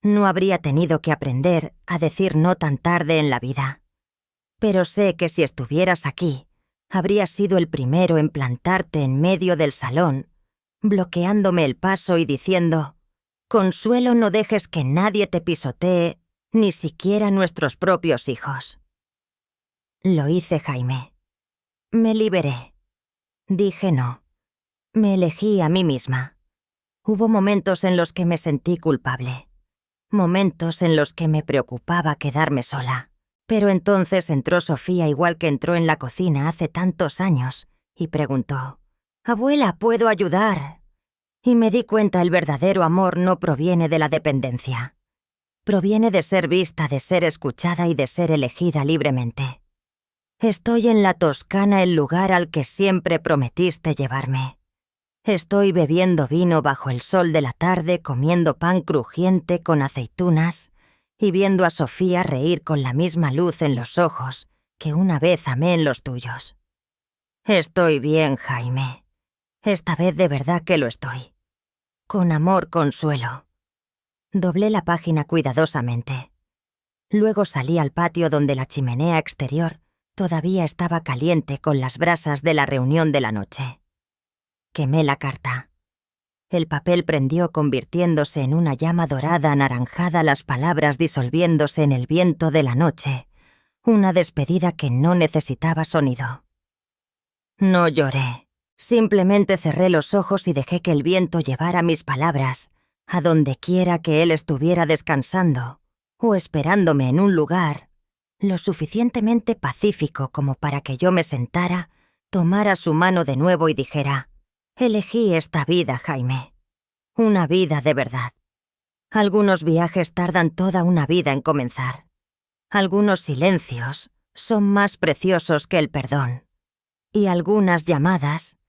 no habría tenido que aprender a decir no tan tarde en la vida. Pero sé que si estuvieras aquí, habrías sido el primero en plantarte en medio del salón, bloqueándome el paso y diciendo: «Consuelo, no dejes que nadie te pisotee, ni siquiera nuestros propios hijos». Lo hice, Jaime. Me liberé. Dije no. Me elegí a mí misma. Hubo momentos en los que me sentí culpable. Momentos en los que me preocupaba quedarme sola. Pero entonces entró Sofía, igual que entró en la cocina hace tantos años, y preguntó: «Abuela, ¿puedo ayudar?» Y me di cuenta, el verdadero amor no proviene de la dependencia. Proviene de ser vista, de ser escuchada y de ser elegida libremente. Estoy en la Toscana, el lugar al que siempre prometiste llevarme. Estoy bebiendo vino bajo el sol de la tarde, comiendo pan crujiente con aceitunas y viendo a Sofía reír con la misma luz en los ojos que una vez amé en los tuyos. Estoy bien, Jaime. Esta vez de verdad que lo estoy. Con amor, Consuelo. Doblé la página cuidadosamente. Luego salí al patio donde la chimenea exterior todavía estaba caliente con las brasas de la reunión de la noche. Quemé la carta. El papel prendió convirtiéndose en una llama dorada anaranjada, las palabras disolviéndose en el viento de la noche, una despedida que no necesitaba sonido. No lloré, simplemente cerré los ojos y dejé que el viento llevara mis palabras a donde quiera que él estuviera descansando o esperándome en un lugar lo suficientemente pacífico como para que yo me sentara, tomara su mano de nuevo y dijera: «Elegí esta vida, Jaime. Una vida de verdad. Algunos viajes tardan toda una vida en comenzar. Algunos silencios son más preciosos que el perdón. Y algunas llamadas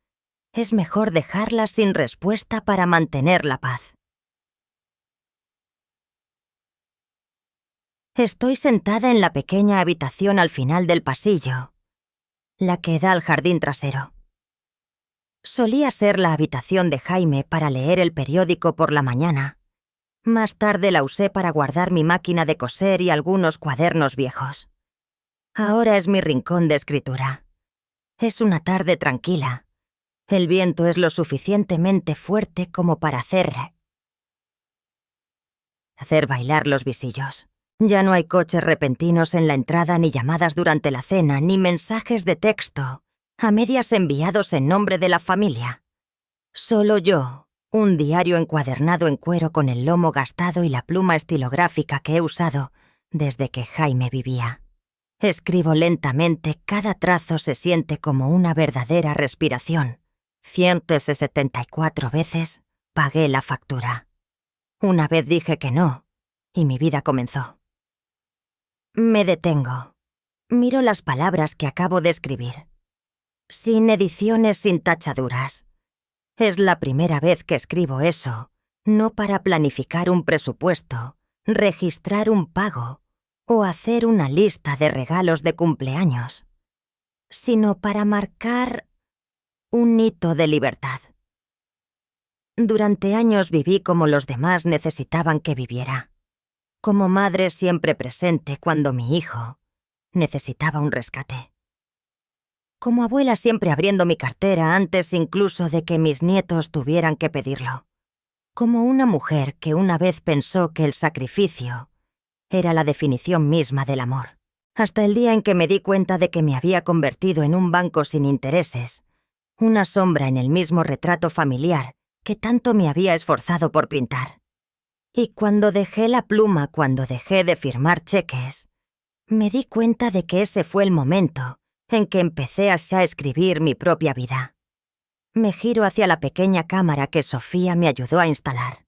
es mejor dejarlas sin respuesta para mantener la paz». Estoy sentada en la pequeña habitación al final del pasillo, la que da al jardín trasero. Solía ser la habitación de Jaime para leer el periódico por la mañana. Más tarde la usé para guardar mi máquina de coser y algunos cuadernos viejos. Ahora es mi rincón de escritura. Es una tarde tranquila. El viento es lo suficientemente fuerte como para hacer bailar los visillos. Ya no hay coches repentinos en la entrada, ni llamadas durante la cena, ni mensajes de texto a medias enviados en nombre de la familia. Solo yo, un diario encuadernado en cuero con el lomo gastado y la pluma estilográfica que he usado desde que Jaime vivía. Escribo lentamente, cada trazo se siente como una verdadera respiración. 174 veces pagué la factura. Una vez dije que no, y mi vida comenzó. Me detengo. Miro las palabras que acabo de escribir. Sin ediciones, sin tachaduras. Es la primera vez que escribo eso, no para planificar un presupuesto, registrar un pago o hacer una lista de regalos de cumpleaños, sino para marcar un hito de libertad. Durante años viví como los demás necesitaban que viviera, como madre siempre presente cuando mi hijo necesitaba un rescate. Como abuela siempre abriendo mi cartera antes incluso de que mis nietos tuvieran que pedirlo. Como una mujer que una vez pensó que el sacrificio era la definición misma del amor. Hasta el día en que me di cuenta de que me había convertido en un banco sin intereses, una sombra en el mismo retrato familiar que tanto me había esforzado por pintar. Y cuando dejé la pluma, cuando dejé de firmar cheques, me di cuenta de que ese fue el momento en que empecé a escribir mi propia vida. Me giro hacia la pequeña cámara que Sofía me ayudó a instalar.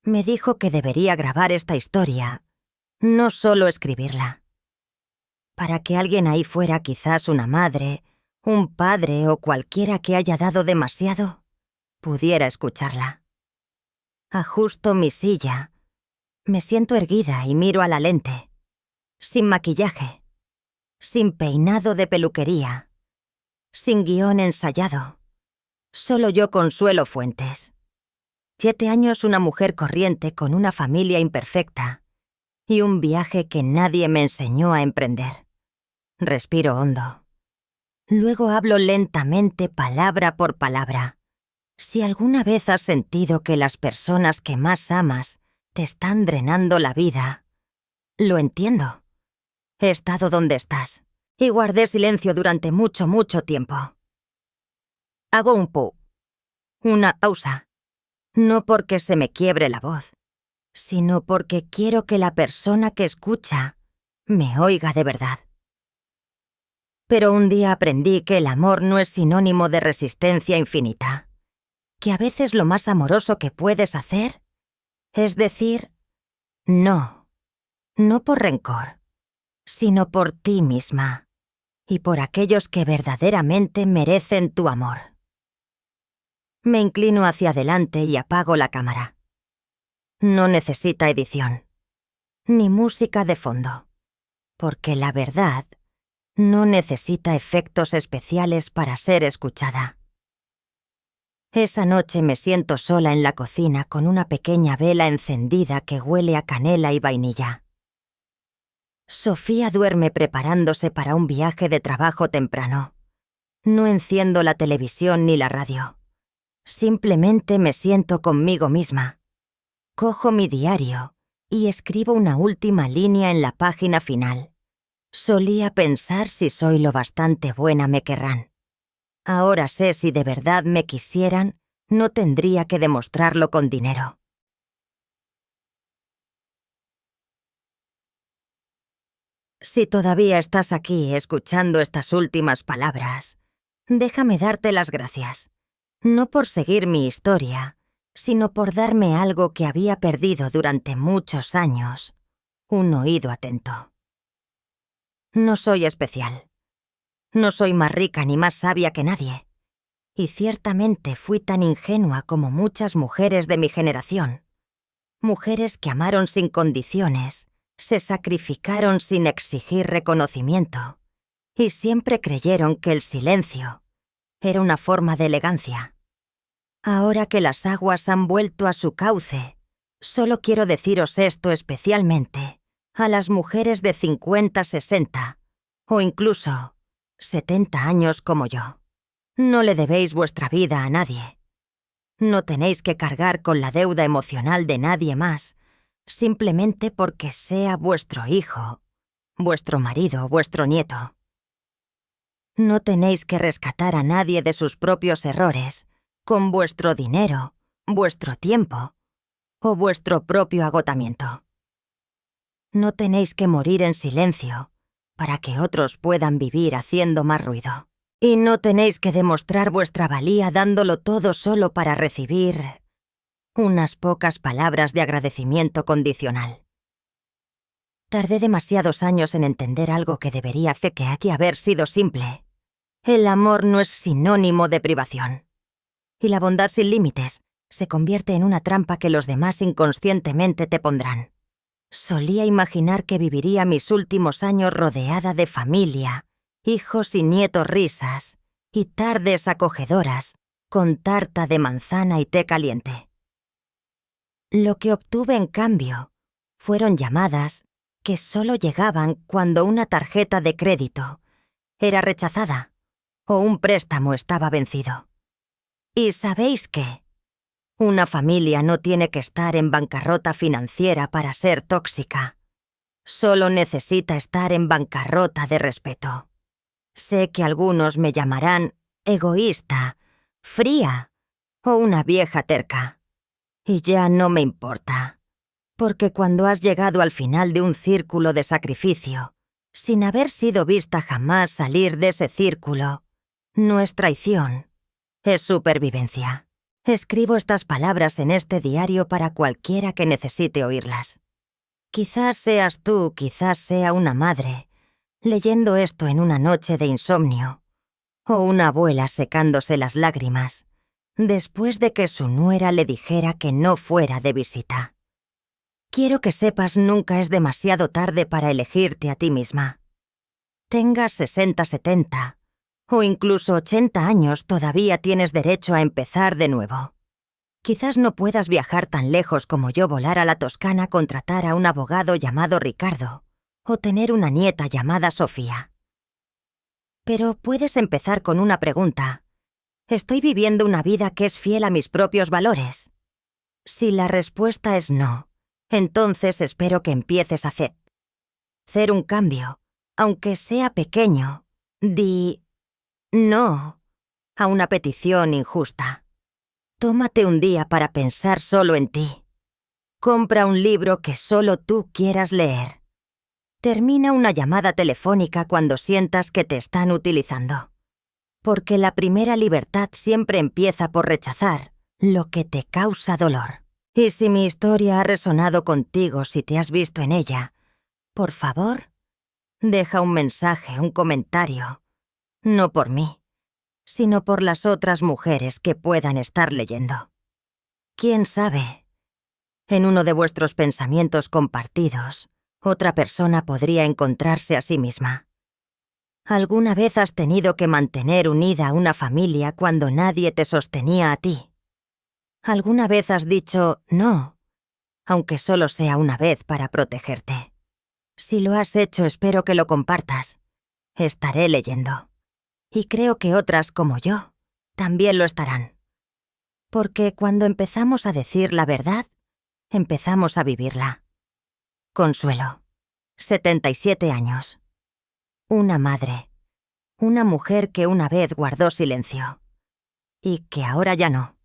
Me dijo que debería grabar esta historia, no solo escribirla. Para que alguien ahí fuera, quizás una madre, un padre o cualquiera que haya dado demasiado, pudiera escucharla. Ajusto mi silla, me siento erguida y miro a la lente, sin maquillaje, sin peinado de peluquería, sin guión ensayado. Solo yo, Consuelo Fuentes. 7 años, una mujer corriente con una familia imperfecta y un viaje que nadie me enseñó a emprender. Respiro hondo. Luego hablo lentamente, palabra por palabra. Si alguna vez has sentido que las personas que más amas te están drenando la vida, lo entiendo. He estado donde estás y guardé silencio durante mucho, mucho tiempo. Hago un pu, una pausa, no porque se me quiebre la voz, sino porque quiero que la persona que escucha me oiga de verdad. Pero un día aprendí que el amor no es sinónimo de resistencia infinita, que a veces lo más amoroso que puedes hacer es decir no, no por rencor, sino por ti misma y por aquellos que verdaderamente merecen tu amor. Me inclino hacia adelante y apago la cámara. No necesita edición, ni música de fondo, porque la verdad no necesita efectos especiales para ser escuchada. Esa noche me siento sola en la cocina con una pequeña vela encendida que huele a canela y vainilla. Sofía duerme preparándose para un viaje de trabajo temprano. No enciendo la televisión ni la radio. Simplemente me siento conmigo misma. Cojo mi diario y escribo una última línea en la página final. Solía pensar si soy lo bastante buena me querrán. Ahora sé si de verdad me quisieran, no tendría que demostrarlo con dinero. Si todavía estás aquí escuchando estas últimas palabras, déjame darte las gracias. No por seguir mi historia, sino por darme algo que había perdido durante muchos años, un oído atento. No soy especial. No soy más rica ni más sabia que nadie. Y ciertamente fui tan ingenua como muchas mujeres de mi generación. Mujeres que amaron sin condiciones, se sacrificaron sin exigir reconocimiento, y siempre creyeron que el silencio era una forma de elegancia. Ahora que las aguas han vuelto a su cauce, solo quiero deciros esto especialmente a las mujeres de 50, 60 o incluso 70 años como yo. No le debéis vuestra vida a nadie. No tenéis que cargar con la deuda emocional de nadie más, simplemente porque sea vuestro hijo, vuestro marido, vuestro nieto. No tenéis que rescatar a nadie de sus propios errores, con vuestro dinero, vuestro tiempo o vuestro propio agotamiento. No tenéis que morir en silencio para que otros puedan vivir haciendo más ruido. Y no tenéis que demostrar vuestra valía dándolo todo solo para recibir unas pocas palabras de agradecimiento condicional. Tardé demasiados años en entender algo que debería haber sido simple. El amor no es sinónimo de privación. Y la bondad sin límites se convierte en una trampa que los demás inconscientemente te pondrán. Solía imaginar que viviría mis últimos años rodeada de familia, hijos y nietos risas, y tardes acogedoras, con tarta de manzana y té caliente. Lo que obtuve en cambio fueron llamadas que solo llegaban cuando una tarjeta de crédito era rechazada o un préstamo estaba vencido. ¿Y sabéis qué? Una familia no tiene que estar en bancarrota financiera para ser tóxica. Solo necesita estar en bancarrota de respeto. Sé que algunos me llamarán egoísta, fría o una vieja terca. Y ya no me importa. Porque cuando has llegado al final de un círculo de sacrificio, sin haber sido vista jamás salir de ese círculo, no es traición, es supervivencia. Escribo estas palabras en este diario para cualquiera que necesite oírlas. Quizás seas tú, quizás sea una madre, leyendo esto en una noche de insomnio, o una abuela secándose las lágrimas, después de que su nuera le dijera que no fuera de visita. Quiero que sepas, nunca es demasiado tarde para elegirte a ti misma. Tengas 60, 70 o incluso 80 años, todavía tienes derecho a empezar de nuevo. Quizás no puedas viajar tan lejos como yo, volar a la Toscana, contratar a un abogado llamado Ricardo o tener una nieta llamada Sofía. Pero puedes empezar con una pregunta. ¿Estoy viviendo una vida que es fiel a mis propios valores? Si la respuesta es no, entonces espero que empieces a hacer un cambio, aunque sea pequeño. Di no a una petición injusta. Tómate un día para pensar solo en ti. Compra un libro que solo tú quieras leer. Termina una llamada telefónica cuando sientas que te están utilizando. Porque la primera libertad siempre empieza por rechazar lo que te causa dolor. Y si mi historia ha resonado contigo, si te has visto en ella, por favor, deja un mensaje, un comentario. No por mí, sino por las otras mujeres que puedan estar leyendo. ¿Quién sabe? En uno de vuestros pensamientos compartidos, otra persona podría encontrarse a sí misma. ¿Alguna vez has tenido que mantener unida a una familia cuando nadie te sostenía a ti? ¿Alguna vez has dicho no, aunque solo sea una vez, para protegerte? Si lo has hecho, espero que lo compartas. Estaré leyendo. Y creo que otras como yo también lo estarán. Porque cuando empezamos a decir la verdad, empezamos a vivirla. Consuelo, 77 años. Una madre. Una mujer que una vez guardó silencio. Y que ahora ya no.